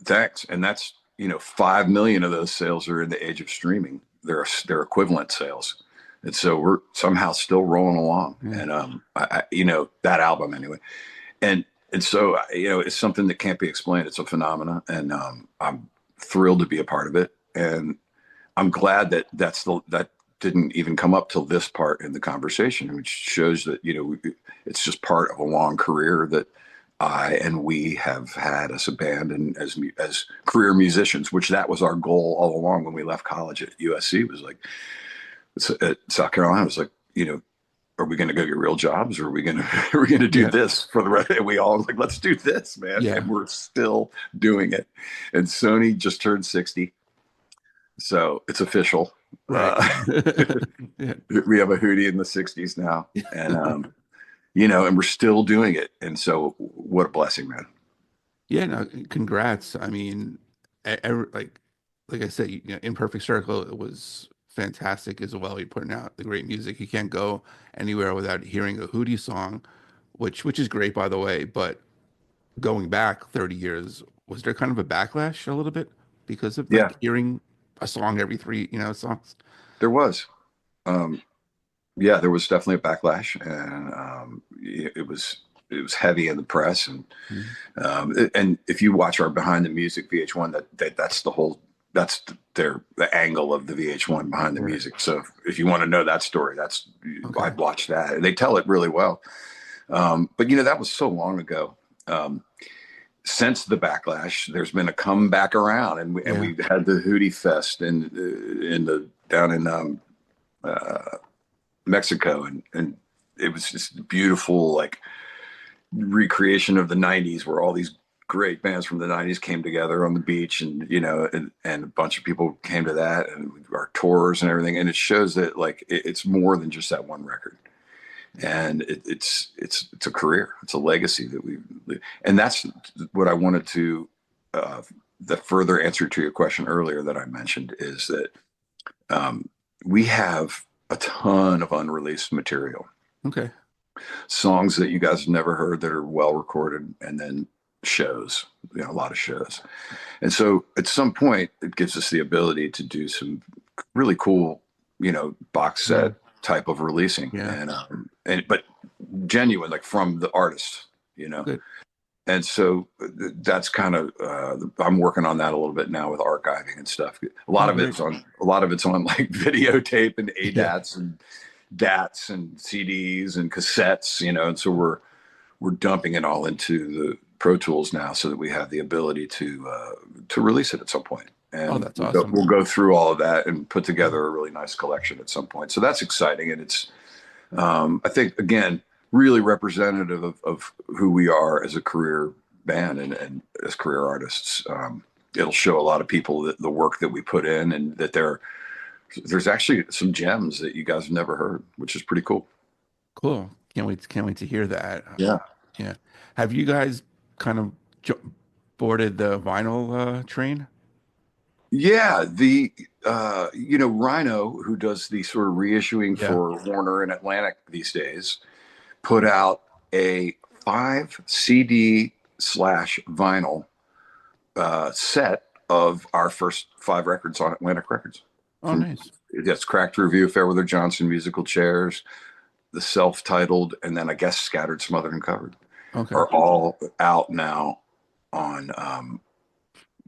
thanks. And that's, 5 million of those sales are in the age of streaming. They're equivalent sales. And so we're somehow still rolling along. And, that album anyway. And so, it's something that can't be explained. It's a phenomena. And I'm thrilled to be a part of it. And I'm glad that that didn't even come up till this part in the conversation, which shows that, it's just part of a long career that I and we have had as a band and as career musicians, which that was our goal all along when we left college at USC. Was like, at South Carolina, it was like, are we going to go get real jobs or are we going to do this for the rest? And we all was like, let's do this, man. Yeah. And we're still doing it. And Sony just turned 60. So it's official. Right. Yeah. We have a Hootie in the 60s now. And, and we're still doing it. And so what a blessing, man. Yeah, no, congrats. I mean, like I said, Imperfect Circle, it was fantastic as well. You're putting out the great music. You can't go anywhere without hearing a Hootie song, which is great, by the way. But going back 30 years, was there kind of a backlash a little bit because of hearing a song every 3 songs? There was. There was definitely a backlash, and it was heavy in the press, and and if you watch our Behind the Music VH1, that's the angle of the VH1 Behind the Music. So if you want to know that story, I'd watch that. They tell it really well. But that was so long ago. since the backlash, there's been a comeback around, and we've had the Hootie Fest down in Mexico, and it was just beautiful, like recreation of the '90s, where all these great bands from the '90s came together on the beach, and and a bunch of people came to that, and our tours and everything, and it shows that like it's more than just that one record. And it's a career, it's a legacy that and that's what I wanted to, the further answer to your question earlier that I mentioned is that we have a ton of unreleased material. Okay. Songs that you guys have never heard that are well recorded, and then shows, a lot of shows. And so at some point it gives us the ability to do some really cool, box set type of releasing, but genuine, like from the artist, Good. And so that's kind of I'm working on that a little bit now with archiving and stuff. A lot of it's on like videotape and ADATs and DATs and CDs and cassettes, and so we're dumping it all into the Pro Tools now, so that we have the ability to release it at some point. And that's awesome. We'll go through all of that and put together a really nice collection at some point. So that's exciting. And it's, I think, again, really representative of who we are as a career band and as career artists. It'll show a lot of people the work that we put in, and that there's actually some gems that you guys have never heard, which is pretty cool. Cool. Can't wait to hear that. Yeah. Yeah. Have you guys kind of boarded the vinyl train? Yeah, Rhino, who does the sort of reissuing for Warner and Atlantic these days, put out a 5 CD/vinyl set of our first 5 records on Atlantic Records. Oh, nice. That's Cracked Review, Fairweather Johnson, Musical Chairs, the self-titled, and then I guess Scattered, Smothered, and Covered are all out now on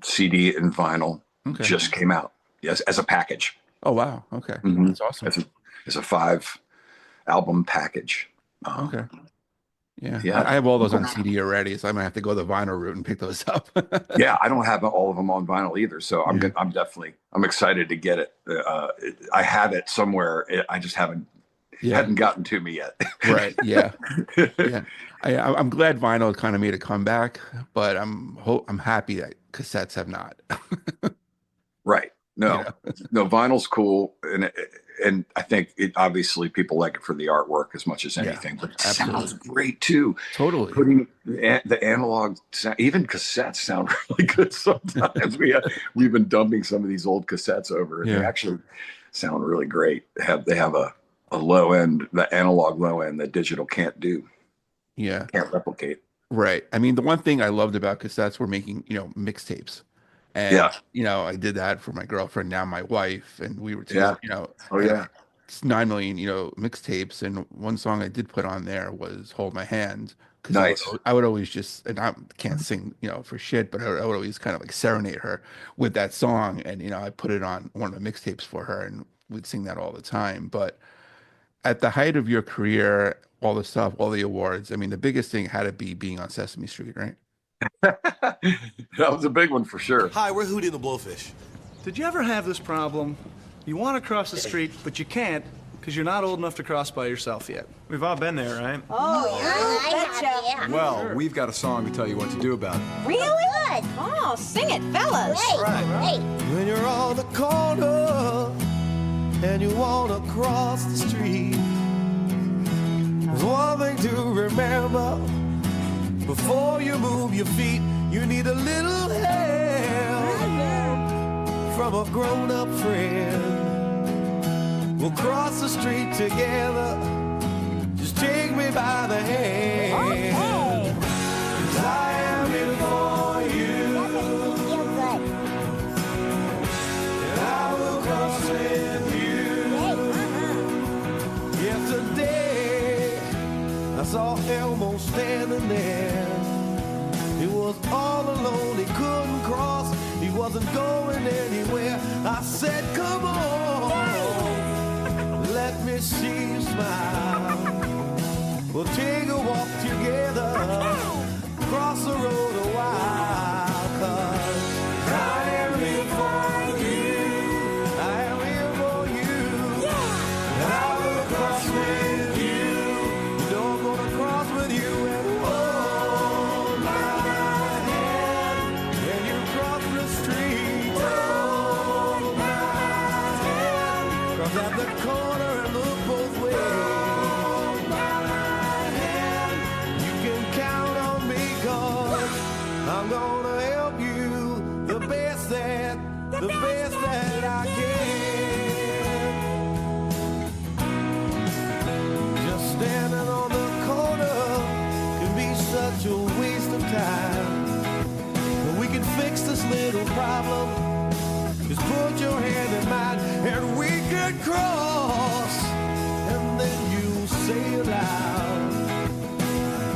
CD and vinyl. Okay. Just came out, yes, as a package. Oh, wow. Okay. Mm-hmm. That's awesome. It's a 5-album package. Okay. Yeah. Yeah. I have all those on CD already, so I might have to go the vinyl route and pick those up. Yeah, I don't have all of them on vinyl either, so I'm excited to get it. I have it somewhere. I just hadn't gotten to me yet. Right. Yeah. Yeah. I'm glad vinyl kind of made a comeback, but I'm happy that cassettes have not. Right. No, no, vinyl's cool, and I think obviously people like it for the artwork as much as anything, but it sounds great too. Totally. Putting the analog sound, even cassettes sound really good sometimes. We've been dumping some of these old cassettes over, and they actually sound really great. They have a low end, the analog low end that digital can't do. Yeah, can't replicate. Right. I mean, the one thing I loved about cassettes were making mixtapes. And, I did that for my girlfriend, now my wife, and we were, it's 9 million, mixtapes. And one song I did put on there was Hold My Hand. Nice. I would always just, and I can't sing, for shit, but I would always kind of like serenade her with that song. And, I put it on one of the mixtapes for her, and we'd sing that all the time. But at the height of your career, all the stuff, all the awards, I mean, the biggest thing had to be being on Sesame Street, right? That was a big one for sure. Hi, we're Hootie and the Blowfish. Did you ever have this problem? You want to cross the street, but you can't because you're not old enough to cross by yourself yet. We've all been there, right? Oh, yeah, betcha. Well, we've got a song to tell you what to do about it. Really? Good. Oh, sing it, fellas. Right. When you're on the corner and you want to cross the street, there's one thing to remember. Before you move your feet, you need a little help from a grown-up friend. We'll cross the street together. Just take me by the hand. 'Cause I am in for you. And I will cross with you. Yesterday, I saw Elmo standing there. He was all alone, he couldn't cross, he wasn't going anywhere. I said, come on, let me see you smile. We'll take a walk together cross the road a while, 'cause I am here for you. I am here for you. And I will cross with you. You know I'm gonna cross with you and hold my hand when you cross the street. Hold my hand. Cross at the corner and look both ways. Hold my hand. You can count on me, 'cause I'm gonna help you the best that I can. Just standing on the corner can be such a waste of time. But we can fix this little problem. Just put your hand in mine and we could cross. And then you say aloud,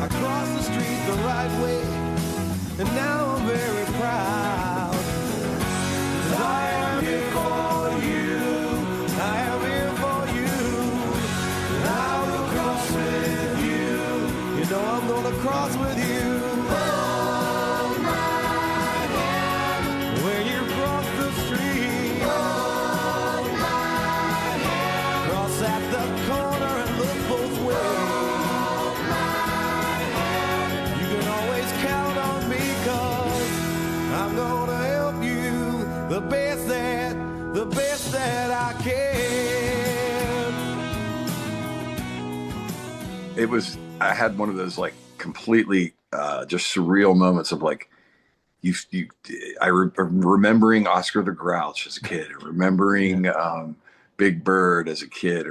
I crossed the street the right way, and now I'm very proud. 'Cause I am here for you. I am here for you. And I will cross with you. You know I'm gonna cross with you. Hold my hand when you cross the street. Hold my hand. Cross at the corner and look both ways. Hold my hand. You can always count on me, 'cause I'm gonna help you the best that I can. It was, I had one of those like completely just surreal moments of like, remembering Oscar the Grouch as a kid, remembering Big Bird as a kid,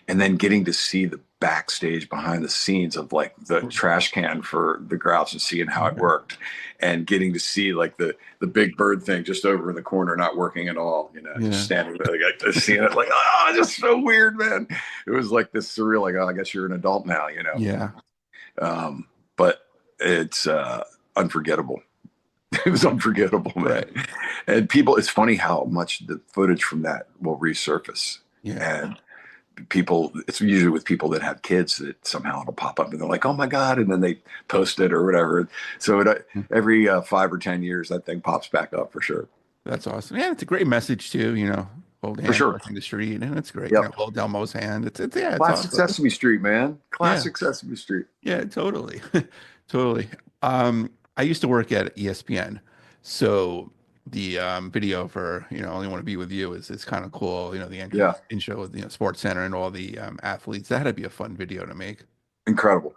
and then getting to see the backstage behind the scenes of like the trash can for the Grouch and seeing how it worked, and getting to see like the Big Bird thing just over in the corner not working at all, you know, just standing there, like just seeing it, like, oh, just so weird, man. It was like this surreal, like, oh, I guess you're an adult now, you know. Yeah. But it's unforgettable. It was unforgettable, man. Right. And people, it's funny how much the footage from that will resurface. Yeah. And people, it's usually with people that have kids that somehow it'll pop up and they're like, oh my God. And then they post it or whatever. So every 5 or 10 years, that thing pops back up for sure. That's awesome. Yeah, it's a great message too, you know. Old hand sure. crossing the street, and it's great. Yep. Yeah, Old Elmo's hand. It's Classic awesome. Sesame Street, man. Classic Sesame Street. Yeah, totally. Totally. I used to work at ESPN, so the video for, you know, Only Want to Be With You is kind of cool. You know, the intro with, you know, Sports Center and all the athletes. That had to be a fun video to make. Incredible.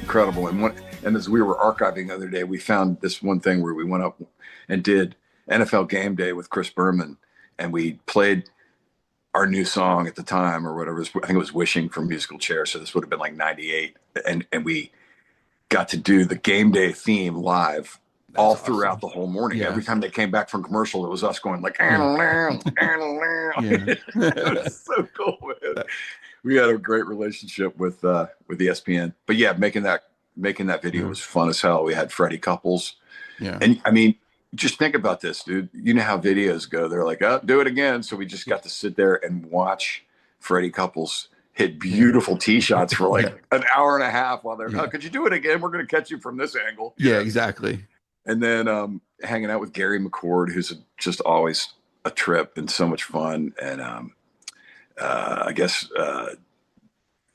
Incredible. And as we were archiving the other day, we found this one thing where we went up and did NFL Game Day with Chris Berman, and we played our new song at the time or whatever. I think it was Wishing from Musical Chair. So this would have been like 98. And we got to do the Game Day theme live all throughout the whole morning. Yeah. Every time they came back from commercial, it was us going like, It was so cool, man. We had a great relationship with ESPN. But yeah, making that making that video was fun as hell. We had Freddie Couples. Yeah. And I mean, just think about this, dude. You know how videos go. They're like, oh, do it again. So we just got to sit there and watch Freddie Couples hit beautiful tee shots for like an hour and a half while they're, oh, could you do it again? We're going to catch you from this angle. Yeah, exactly. And then hanging out with Gary McCord, who's just always a trip and so much fun. And I guess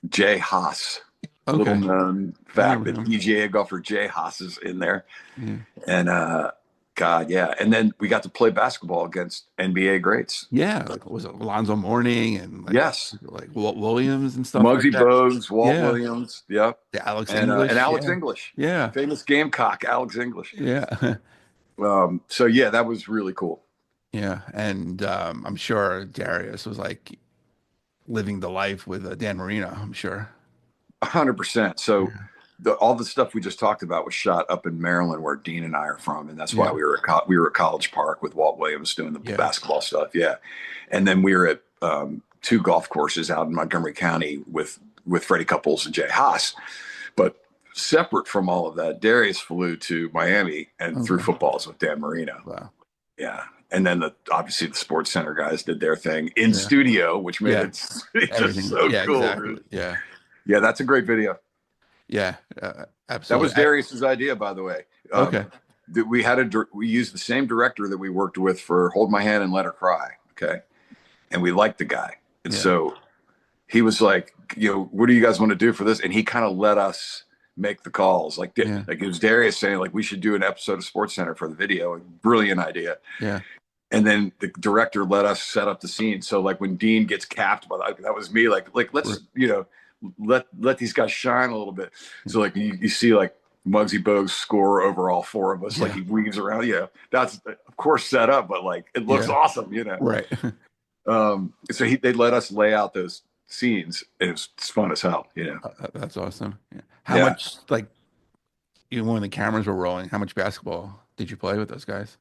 Jay Haas. Okay. Little known fact that PGA golfer Jay Haas is in there. And God, yeah. And then we got to play basketball against NBA greats. Yeah, like was it Alonzo Mourning and like Walt Williams and stuff. Muggsy like that. Bogues, Walt Williams, yep. Yeah, Alex and English. And Alex English. Yeah. Famous Gamecock, Alex English. Yeah. So yeah, that was really cool. Yeah. And I'm sure Darius was like living the life with Dan Marino, I'm sure. 100%. So all the stuff we just talked about was shot up in Maryland, where Dean and I are from, and that's why we were at College Park with Walt Williams doing the basketball stuff. Yeah, and then we were at 2 golf courses out in Montgomery County with Freddie Couples and Jay Haas. But separate from all of that, Darius flew to Miami and threw footballs with Dan Marino. Wow. Yeah. And then obviously the Sports Center guys did their thing in studio, which made it just so cool. Exactly. Dude. Yeah. Yeah, that's a great video. Yeah, absolutely. That was Darius's idea, by the way. Okay. We used the same director that we worked with for Hold My Hand and Let Her Cry. Okay. And we liked the guy. And so he was like, what do you guys want to do for this? And he kind of let us make the calls. Like it was Darius saying, like, we should do an episode of Sports Center for the video. Brilliant idea. Yeah. And then the director let us set up the scene. So like when Dean gets capped by that was me, like let's, let these guys shine a little bit. So like you see like Muggsy Bogues score over all 4 of us, like he weaves around. Yeah, that's of course set up, but like it looks awesome, Right. So they let us lay out those scenes. It's fun as hell, That's awesome. Yeah. How much, like, when the cameras were rolling, how much basketball did you play with those guys?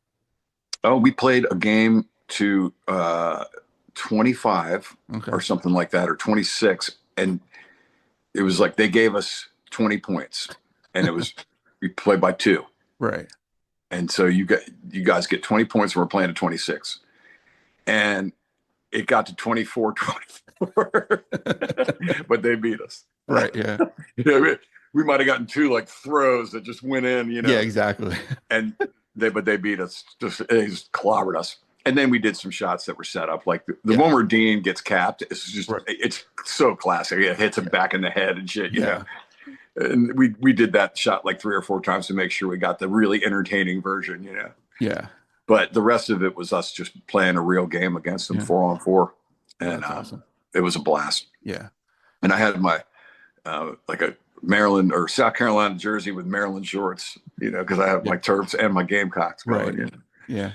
Oh, we played a game to 25 or something like that, or 26, and it was like they gave us 20 points, and it was we played by 2. Right. And so you guys get 20 points, and we're playing at 26. And it got to 24-24, but they beat us. Right, yeah. We might have gotten 2 like throws that just went in, Yeah, exactly. And they beat us. They just clobbered us. And then we did some shots that were set up, like the one where Dean gets capped. It's just it's so classic. It hits him back in the head and shit, you know. And we did that shot like 3 or 4 times to make sure we got the really entertaining version, Yeah. But the rest of it was us just playing a real game against them 4-on-4, and awesome. It was a blast. Yeah. And I had my like a Maryland or South Carolina jersey with Maryland shorts, because I have my Terps and my Gamecocks going. Right. Yeah.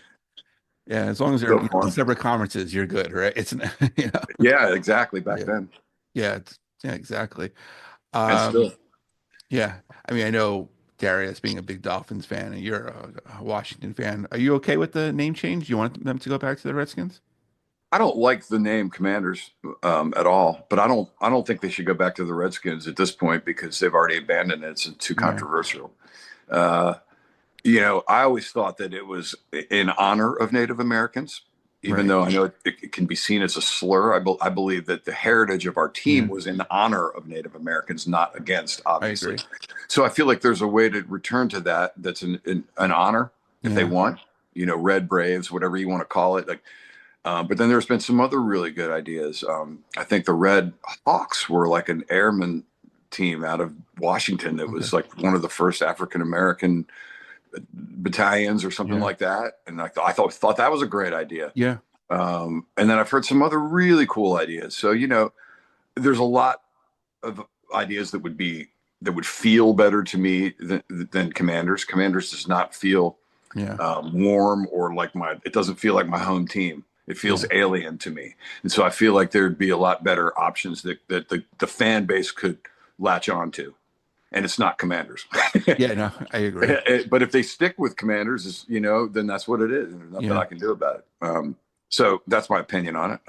Yeah, as long as they're separate conferences, you're good, right? It's Yeah, exactly. Back then. Yeah, exactly. And still. Yeah, I mean, I know Darius being a big Dolphins fan, and you're a Washington fan. Are you okay with the name change? Do you want them to go back to the Redskins? I don't like the name Commanders at all, but I don't think they should go back to the Redskins at this point because they've already abandoned it. It's too controversial. I always thought that it was in honor of Native Americans, even though I know it can be seen as a slur. I believe that the heritage of our team was in honor of Native Americans, not against, obviously. So I feel like there's a way to return to that. That's an honor if they want, Red Braves, whatever you want to call it. Like, but then there's been some other really good ideas. I think the Red Hawks were like an airman team out of Washington that was like one of the first African-American battalions or something like that, and I thought that was a great idea. And then I've heard some other really cool ideas. So there's a lot of ideas that would feel better to me than Commanders. Commanders does not feel warm or like it doesn't feel like my home team. It feels alien to me, and so I feel like there'd be a lot better options that the fan base could latch on to. And it's not Commanders. Yeah, no, I agree. But if they stick with Commanders, then that's what it is. There's nothing I can do about it. So that's my opinion on it.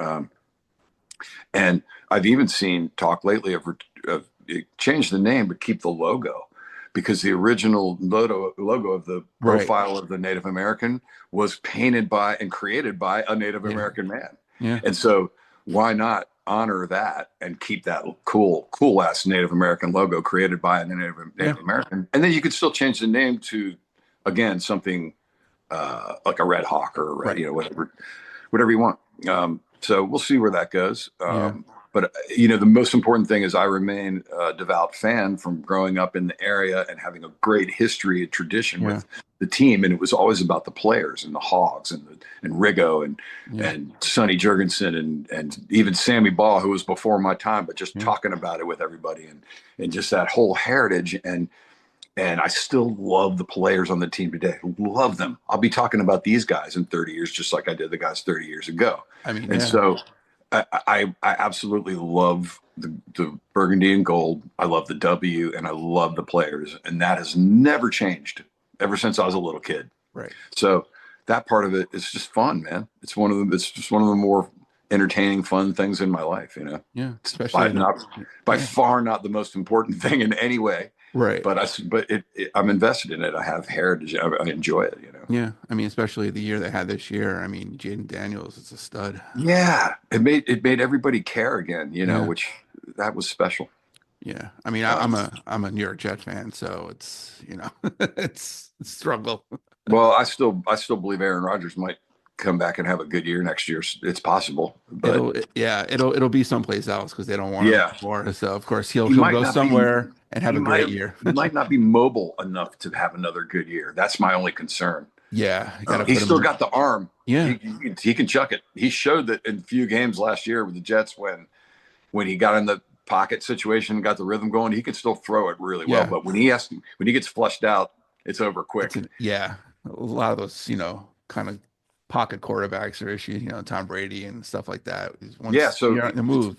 And I've even seen talk lately of change the name, but keep the logo, because the original logo of the profile of the Native American was painted by and created by a Native American man. Yeah. And so why not honor that and keep that cool ass Native American logo created by a Native American? And then you could still change the name to, again, something like a Red Hawk or whatever you want. So we'll see where that goes. But, you know, the most important thing is I remain a devout fan from growing up in the area and having a great history and tradition with the team. And it was always about the players and the Hogs and Riggo and Sonny Jurgensen and even Sammy Baugh, who was before my time, but just talking about it with everybody and just that whole heritage. And I still love the players on the team today. Love them. I'll be talking about these guys in 30 years, just like I did the guys 30 years ago. I mean, and so I absolutely love the burgundy and gold. I love the W, and I love the players, and that has never changed ever since I was a little kid. Right. So that part of it is just fun, man. It's just one of the more entertaining, fun things in my life. You know. Yeah. Especially by far not the most important thing in any way. Right. But I'm invested in it. I have heritage. I enjoy it, you know? Yeah. I mean, especially the year they had this year. I mean, Jaden Daniels is a stud. Yeah. It made everybody care again, you know, which that was special. Yeah. I mean, I'm a New York Jet fan, so it's, you know, it's a struggle. Well, I still believe Aaron Rodgers might come back and have a good year next year. It's possible. But it'll be someplace else because they don't want him for. So of course he'll go somewhere and have a great year. He might not be mobile enough to have another good year. That's my only concern. Yeah, he's still got the arm. Yeah, he can chuck it. He showed that in a few games last year with the Jets when he got in the pocket situation and got the rhythm going, he could still throw it really well. But when he gets flushed out, it's over quick. A lot of those, you know, kind of pocket quarterbacks are issues, you know, Tom Brady and stuff like that. So you're on the move.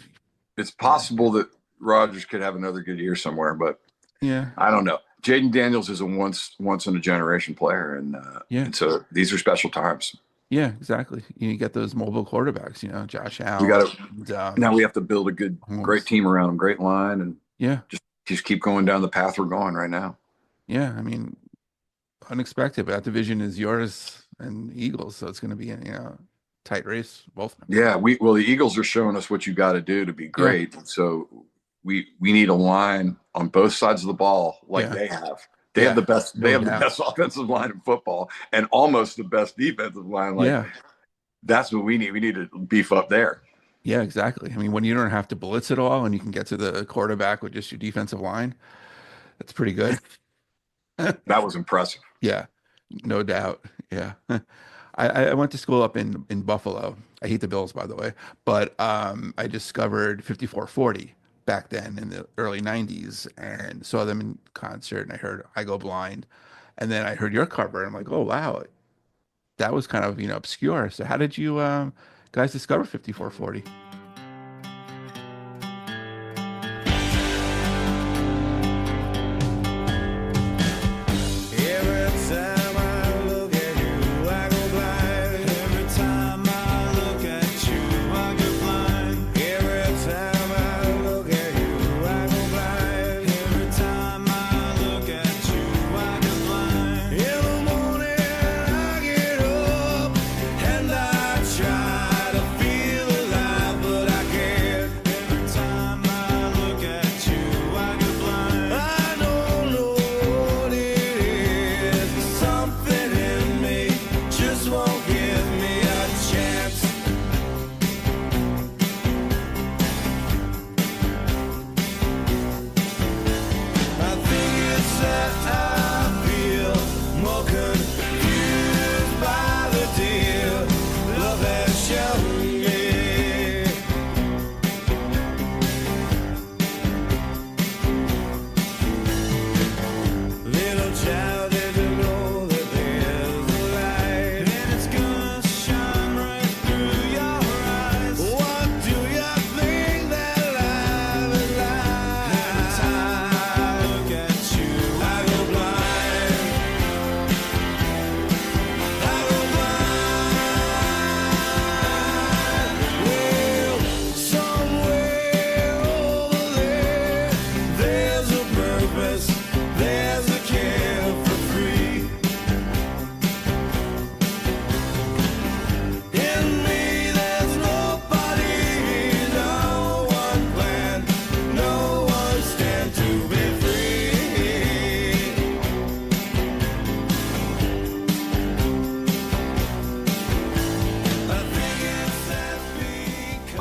It's possible that Rodgers could have another good year somewhere, but I don't know. Jaden Daniels is a once in a generation player, and so these are special times. Yeah, exactly. You get those mobile quarterbacks, you know, Josh Allen. Now we have to build a great team around him, great line, and just keep going down the path we're going right now. Yeah, I mean, unexpected, but that division is yours and Eagles, so it's going to be a tight race, both. Yeah, the Eagles are showing us what you got to do to be great. So we need a line on both sides of the ball like they have. They have the best. They have the best offensive line in football and almost the best defensive line. That's what we need. We need to beef up there. Yeah, exactly. I mean, when you don't have to blitz at all and you can get to the quarterback with just your defensive line, that's pretty good. That was impressive. Yeah, no doubt. Yeah. I went to school up in Buffalo. I hate the Bills, by the way, but I discovered 5440 back then in the early 90s and saw them in concert, and I heard I Go Blind, and then I heard your cover, and I'm like, oh wow, that was kind of obscure. So how did you guys discover 5440?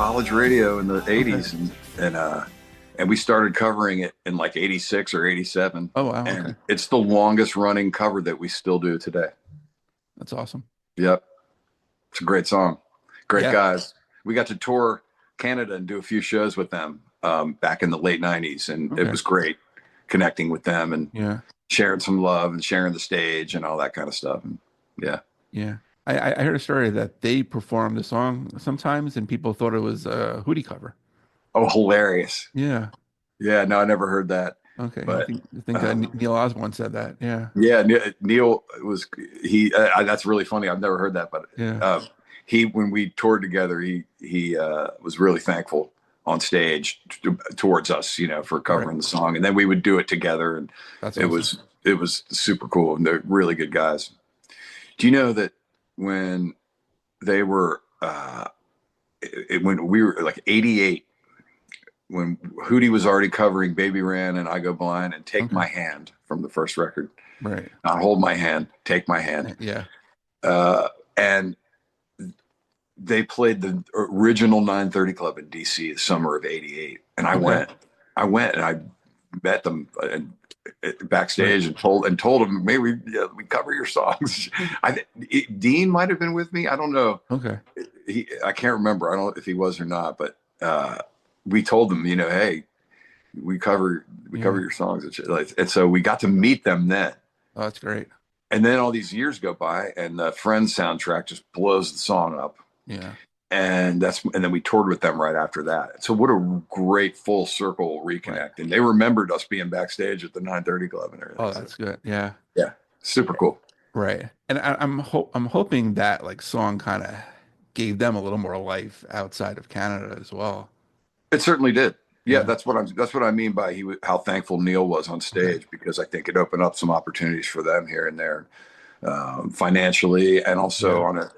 college radio in the 80s, and we started covering it in like 86 or 87. Oh, wow. And Okay. it's the longest running cover that we still do today. That's awesome. Yep. It's a great song. Great Yeah. guys. We got to tour Canada and do a few shows with them back in the late 90s. And it was great connecting with them and sharing some love and sharing the stage and all that kind of stuff. And Yeah. I heard a story that they performed the song sometimes and people thought it was a Hootie cover. Oh, hilarious. Yeah. Yeah. No, I never heard that. Okay. But, I think Neil Osborne said that. Yeah. Yeah. Neil was, that's really funny. I've never heard that, but when we toured together, he was really thankful on stage towards us, for covering the song. And then we would do it together. And it was super cool. And they're really good guys. Do you know that when they were, when we were like 88, when Hootie was already covering Baby Ran and I Go Blind and Take My Hand from the first record. Right. Not Hold My Hand, Take My Hand. Yeah. And they played the original 930 Club in DC the summer of 88. And I went and I met them backstage and told them, maybe we cover your songs. Dean might've been with me. I don't know. Okay. I can't remember. I don't know if he was or not, but we told them, hey, we cover your songs. And so we got to meet them then. Oh, that's great. And then all these years go by and the Friends soundtrack just blows the song up. Yeah. And then we toured with them right after that. So what a great full circle reconnect. Right. And they remembered us being backstage at the 930 Club and everything. Oh, that's good. Yeah. Yeah. Super cool. Right. And I'm hoping that like song kind of gave them a little more life outside of Canada as well. It certainly did. Yeah. That's what I mean by how thankful Neil was on stage, because I think it opened up some opportunities for them here and there. Financially and also on a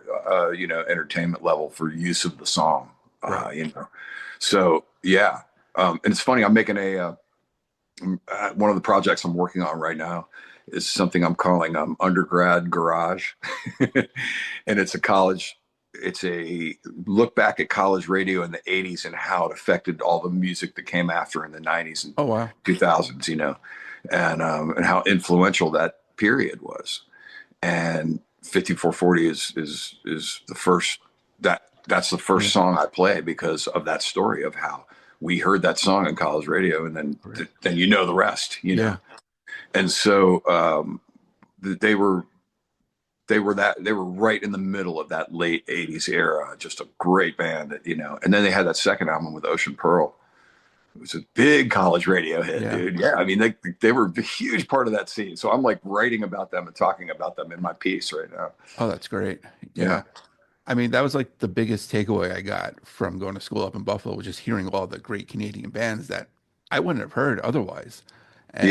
entertainment level for use of the song, so and it's funny, I'm making one of the projects I'm working on right now is something I'm calling Undergrad Garage. And it's a look back at college radio in the 80s and how it affected all the music that came after in the 90s and 2000s, and how influential that period was. And 5440 is the first that's the first song I play because of that story of how we heard that song on college radio, and then then the rest, And so they were right in the middle of that late 80s era, just a great band that, and then they had that second album with Ocean Pearl. It was a big college radio hit, dude. Yeah, I mean, they were a huge part of that scene. So I'm like writing about them and talking about them in my piece right now. Oh, that's great. Yeah. I mean, that was like the biggest takeaway I got from going to school up in Buffalo, was just hearing all the great Canadian bands that I wouldn't have heard otherwise. And,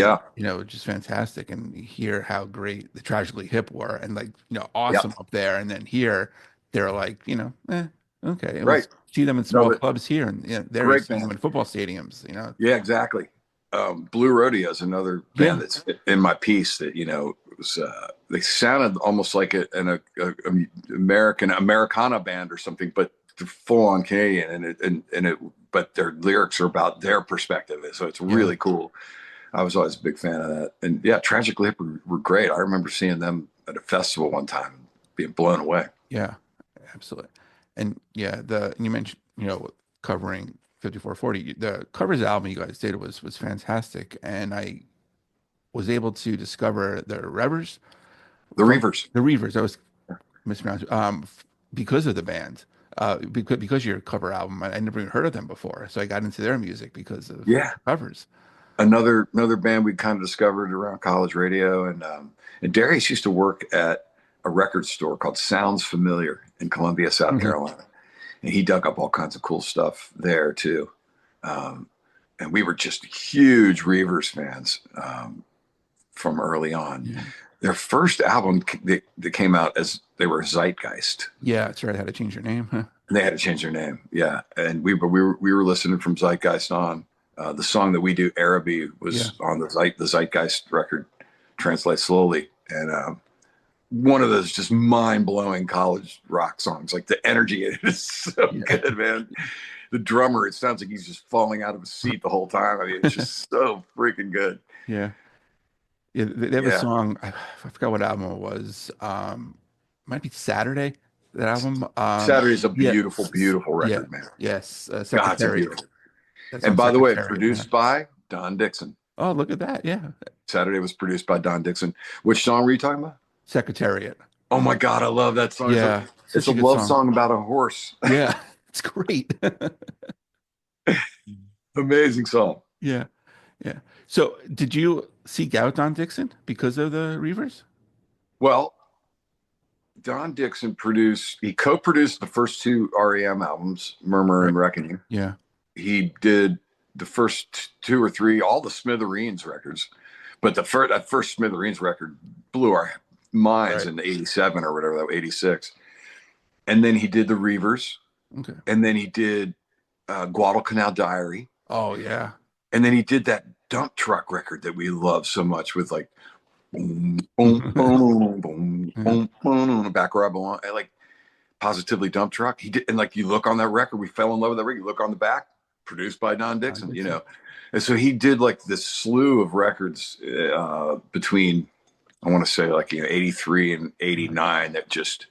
just fantastic. And hear how great the Tragically Hip were and awesome up there. And then here they're like, okay. Right. See them in small clubs here, and they're seeing them in football stadiums. Yeah, exactly. Blue Rodeo is another band that's in my piece that was they sounded almost like an Americana band or something, but they're full on Canadian, but their lyrics are about their perspective, so it's really cool. I was always a big fan of that, and Tragically Hip were great. I remember seeing them at a festival one time, being blown away. Yeah, absolutely. And you mentioned, covering 5440, the covers album you guys did was fantastic. And I was able to discover the Reavers. The Reavers. I was mispronounced, because of the band, because your cover album, I never even heard of them before. So I got into their music because of covers. Another band we kind of discovered around college radio. And Darius used to work at a record store called Sounds Familiar in Columbia, South Carolina. And he dug up all kinds of cool stuff there too. And we were just huge Reavers fans from early on. Yeah. Their first album that came out as they were Zeitgeist. Yeah, that's right. They had to change their name. Huh? And they had to change their name. Yeah. And we were listening from Zeitgeist on. The song that we do, Araby, was on the Zeitgeist record, Translate Slowly. And one of those just mind-blowing college rock songs. Like the energy in it is so good, man. the drummer, it sounds like he's just falling out of his seat the whole time. I mean, it's just so freaking good. Yeah. Yeah, they have a song. I forgot what album it was. Might be Saturday. That album. Saturday's a Yeah, beautiful, beautiful yeah, record, man. yes. God, it's a Secretariat. beautiful. That's And on by the way, Secretariat. produced by Don Dixon. Oh, look at that. Yeah, Saturday was produced by Don Dixon. Which song were you talking about? Secretariat. Oh my God, I love that song. Yeah, It's such a good love song about a horse. Yeah, it's great. Amazing song. Yeah, yeah. So, did you seek out Don Dixon because of the Reavers? Well, Don Dixon he co-produced the first two REM albums, Murmur and Reckoning. Yeah. He did the first two or three, all the Smithereens records. But that first Smithereens record blew our minds in '87 or whatever, that '86. And then he did the Reavers. Okay. And then he did Guadalcanal Diary. Oh, yeah. And then he did that dump truck record that we love so much with like boom, boom, boom, boom, boom, boom, back where I belong. And like Positively Dump Truck. He did, and like you look on that record, we fell in love with that record. You look on the back, produced by Don Dixon, you know. And so he did like this slew of records between, I want to say like, 83 and 89 that just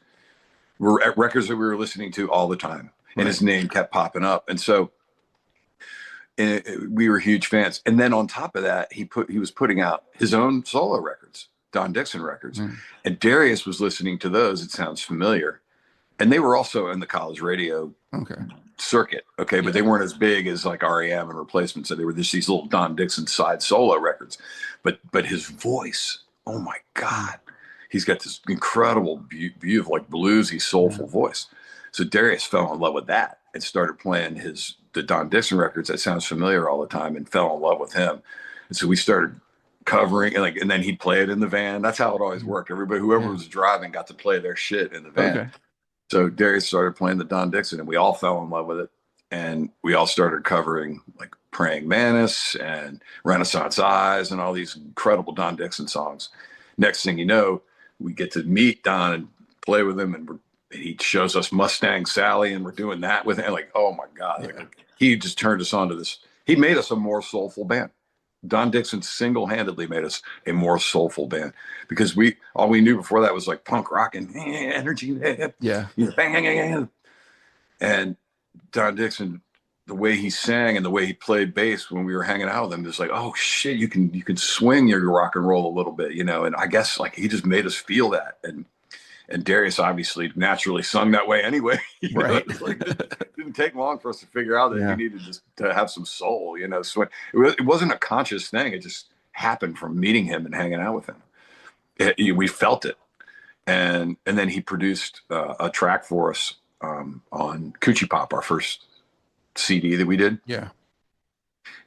were records that we were listening to all the time. And his name kept popping up. And so we were huge fans. And then on top of that, he was putting out his own solo records, Don Dixon records. And Darius was listening to those. It sounds familiar. And they were also in the college radio circuit. Okay. But they weren't as big as like REM and Replacements. So they were just these little Don Dixon side solo records. But his voice, oh my God, he's got this incredible, beautiful, like bluesy, soulful voice. So Darius fell in love with that and started playing the Don Dixon records that sounds familiar all the time and fell in love with him. And so we started covering and then he'd play it in the van. That's how it always worked. Whoever was driving got to play their shit in the van. Okay. So Darius started playing the Don Dixon and we all fell in love with it. And we all started covering like Praying Mantis and Renaissance Eyes and all these incredible Don Dixon songs. Next thing you know, we get to meet Don and play with him, and he shows us Mustang Sally, and we're doing that with him. Like, oh my God. Like, he just turned us on to this. He made us a more soulful band. Don Dixon single-handedly made us a more soulful band because all we knew before that was like punk rock and energy. Yeah. And Don Dixon, the way he sang and the way he played bass when we were hanging out with him, just like, oh shit, you can swing your rock and roll a little bit, you know. And I guess like he just made us feel that. And Darius obviously naturally sung that way anyway. Right. Like, it didn't take long for us to figure out that he needed just to have some soul, you know. So it wasn't a conscious thing. It just happened from meeting him and hanging out with him. We felt it. And then he produced a track for us on Coochie Pop, our first CD that we did. Yeah.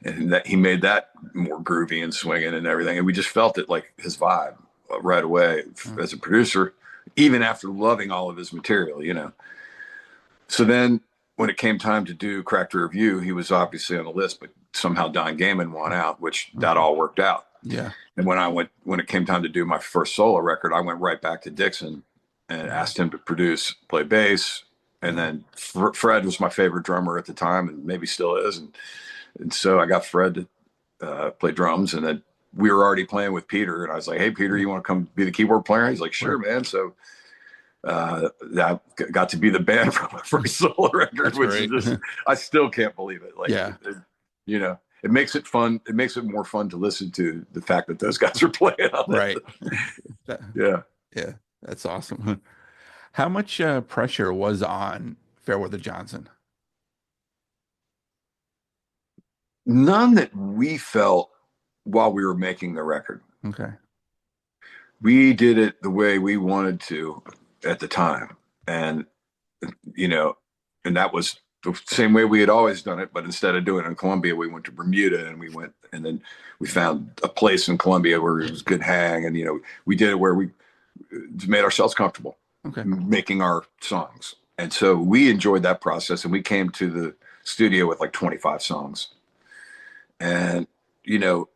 And that he made that more groovy and swinging and everything. And we just felt it like his vibe right away as a producer, even after loving all of his material, you know. So then when it came time to do Cracked Rear View, he was obviously on the list, but somehow Don Gaiman won out, which that all worked out. Yeah. And when it came time to do my first solo record, I went right back to Dixon and asked him to play bass. And then Fred was my favorite drummer at the time, and maybe still is. And so I got Fred to play drums, and then we were already playing with Peter, and I was like, "Hey, Peter, you want to come be the keyboard player?" He's like, "Sure, man." So that got to be the band for my first solo record. That's which great. Is just, I still can't believe it. Like, you know, it makes it fun. It makes it more fun to listen to the fact that those guys are playing on it. Right. Yeah. That's awesome. How much pressure was on Fairweather Johnson? None that we felt while we were making the record. Okay. We did it the way we wanted to at the time. And, you know, and that was the same way we had always done it. But instead of doing it in Columbia, we went to Bermuda, and then we found a place in Columbia where it was good hang. And, you know, we did it where we made ourselves comfortable making our songs. And so we enjoyed that process, and we came to the studio with like 25 songs. And, you know,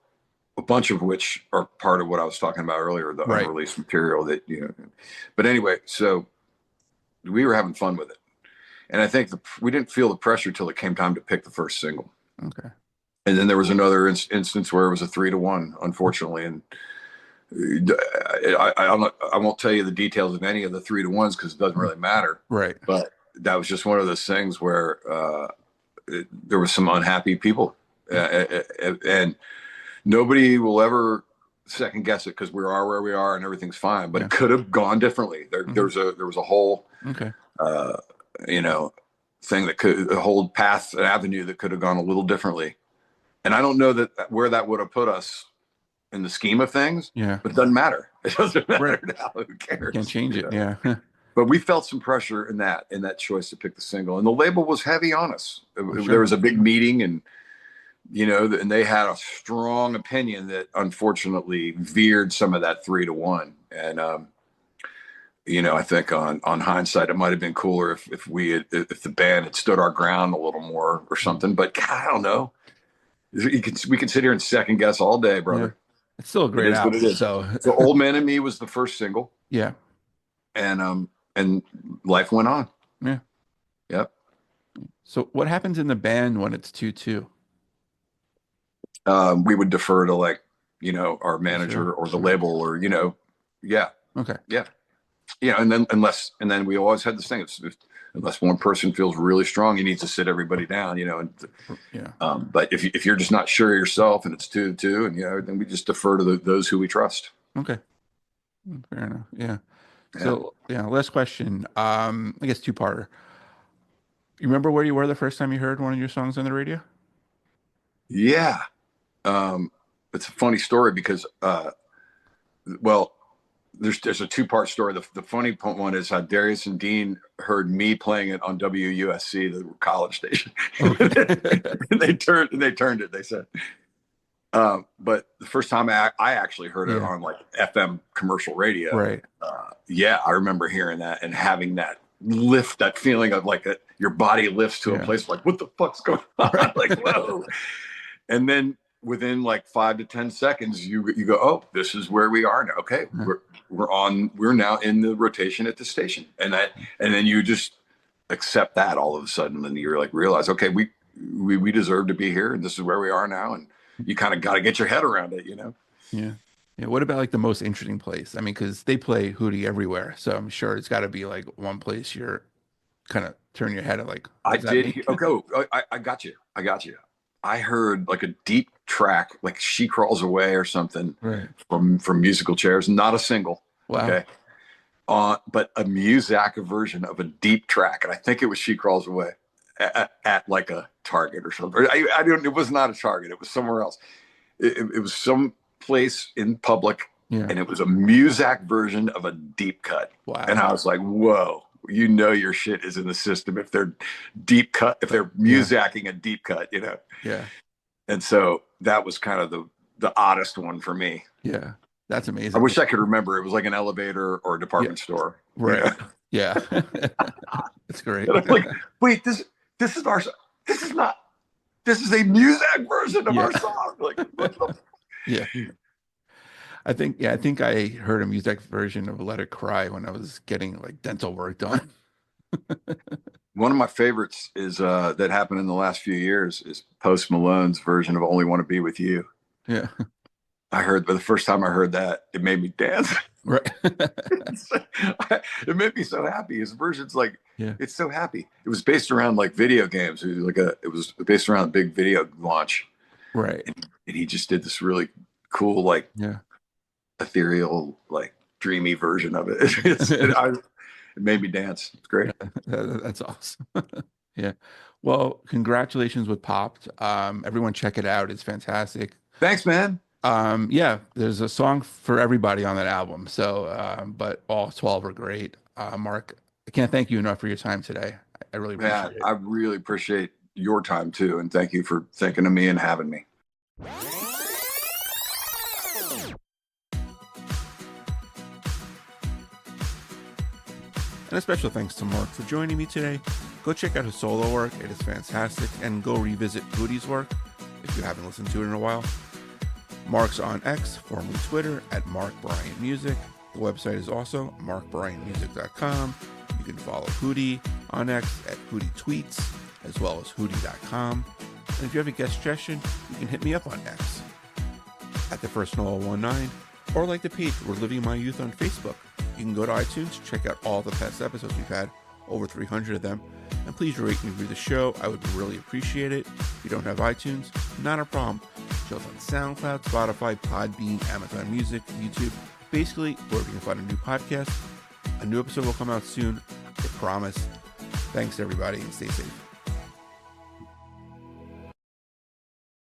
a bunch of which are part of what I was talking about earlier, the unreleased material that, you know, but anyway, so we were having fun with it. And I think we didn't feel the pressure till it came time to pick the first single. Okay. And then there was another instance where it was a 3-1, unfortunately. And I won't tell you the details of any of the 3-1s because it doesn't really matter. Right. But that was just one of those things where there was some unhappy people, and nobody will ever second guess it because we are where we are and everything's fine. But it could have gone differently. There was a whole, thing that could, a whole path, an avenue that could have gone a little differently. And I don't know where that would have put us in the scheme of things. Yeah. But it doesn't matter. It doesn't matter now. Who cares? Can't change it. Yeah. But we felt some pressure in that choice to pick the single, and the label was heavy on us. There was a big meeting, and and they had a strong opinion that unfortunately veered some of that 3-1. And I think on hindsight, it might have been cooler if the band had stood our ground a little more or something. But God, I don't know. We can sit here and second guess all day, brother. Yeah. It's still a great album. So Old Man and Me was the first single. Yeah. And life went on. Yeah. Yep. So what happens in the band when it's 2-2? We would defer to our manager or the label or, yeah. Okay. Yeah. Yeah. And then we always had this thing. Unless one person feels really strong, you need to sit everybody down, but if you're just not sure of yourself and it's 2-2 and, then we just defer to those who we trust. Okay. Fair enough. Yeah. So last question. I guess two-parter. You remember where you were the first time you heard one of your songs on the radio? Yeah. It's a funny story because, there's a two-part story. The funny one is how Darius and Dean heard me playing it on WUSC, the college station. And they turned it, they said. But the first time I actually heard it on FM commercial radio. Right. I remember hearing that and having that lift, that feeling of your body lifts to a place what the fuck's going on? Right. Whoa. And then within 5 to 10 seconds, you go, oh, this is where we are now. Okay. We're now in the rotation at the station. And then you just accept that all of a sudden. And you're realize, okay, we deserve to be here and this is where we are now. And you kind of got to get your head around it, Yeah. Yeah. What about the most interesting place? I mean, because they play Hootie everywhere. So I'm sure it's got to be one place you're kind of turn your head at I did. Okay. I got you. I heard a deep track, She Crawls Away or something from Musical Chairs. Not a single. Wow. Okay. But a Muzak version of a deep track. And I think it was She Crawls Away at a Target or something. It was not a Target. It was somewhere else. It was some place in public. Yeah. And it was a Muzak version of a deep cut. Wow. And I was like, whoa. Your shit is in the system if they're deep cut, if they're Musaking a deep cut, Yeah. And so that was kind of the oddest one for me. Yeah. That's amazing. I wish I could remember. It was an elevator or a department store. Right. Yeah. It's great. And I'm wait, this is our, this is a Muzak version of our song. What the? Yeah. I think I heard a Muzak version of Let It Cry when I was getting dental work done. One of my favorites is that happened in the last few years is Post Malone's version of Only Want to Be With You. Yeah. But the first time I heard that, it made me dance. Right. It made me so happy. His version's it's so happy. It was based around video games. It was based around a big video launch. Right. And he just did this really cool, ethereal, dreamy version of it. It made me dance. It's great. That's awesome. Yeah. Well, congratulations with Popped. Everyone check it out. It's fantastic. Thanks, man. There's a song for everybody on that album. So, but all 12 are great. Mark, I can't thank you enough for your time today. I really appreciate it. I really appreciate your time too. And thank you for thinking of me and having me. And a special thanks to Mark for joining me today. Go check out his solo work. It is fantastic. And go revisit Hootie's work if you haven't listened to it in a while. Mark's on X, formerly Twitter, at Mark Bryan Music. The website is also markbryanmusic.com. You can follow Hootie on X at Hootie Tweets, as well as Hootie.com. And if you have a guest suggestion, you can hit me up on X at the first Noel 19, or like the page We're Living My Youth on Facebook. You can go to iTunes, check out all the past episodes we've had, over 300 of them, and please rate and review the show. I would really appreciate it. If you don't have iTunes, not a problem. Show's on SoundCloud, Spotify, Podbean, Amazon Music, YouTube, basically wherever you can find a new podcast. A new episode will come out soon, I promise. Thanks everybody, and stay safe.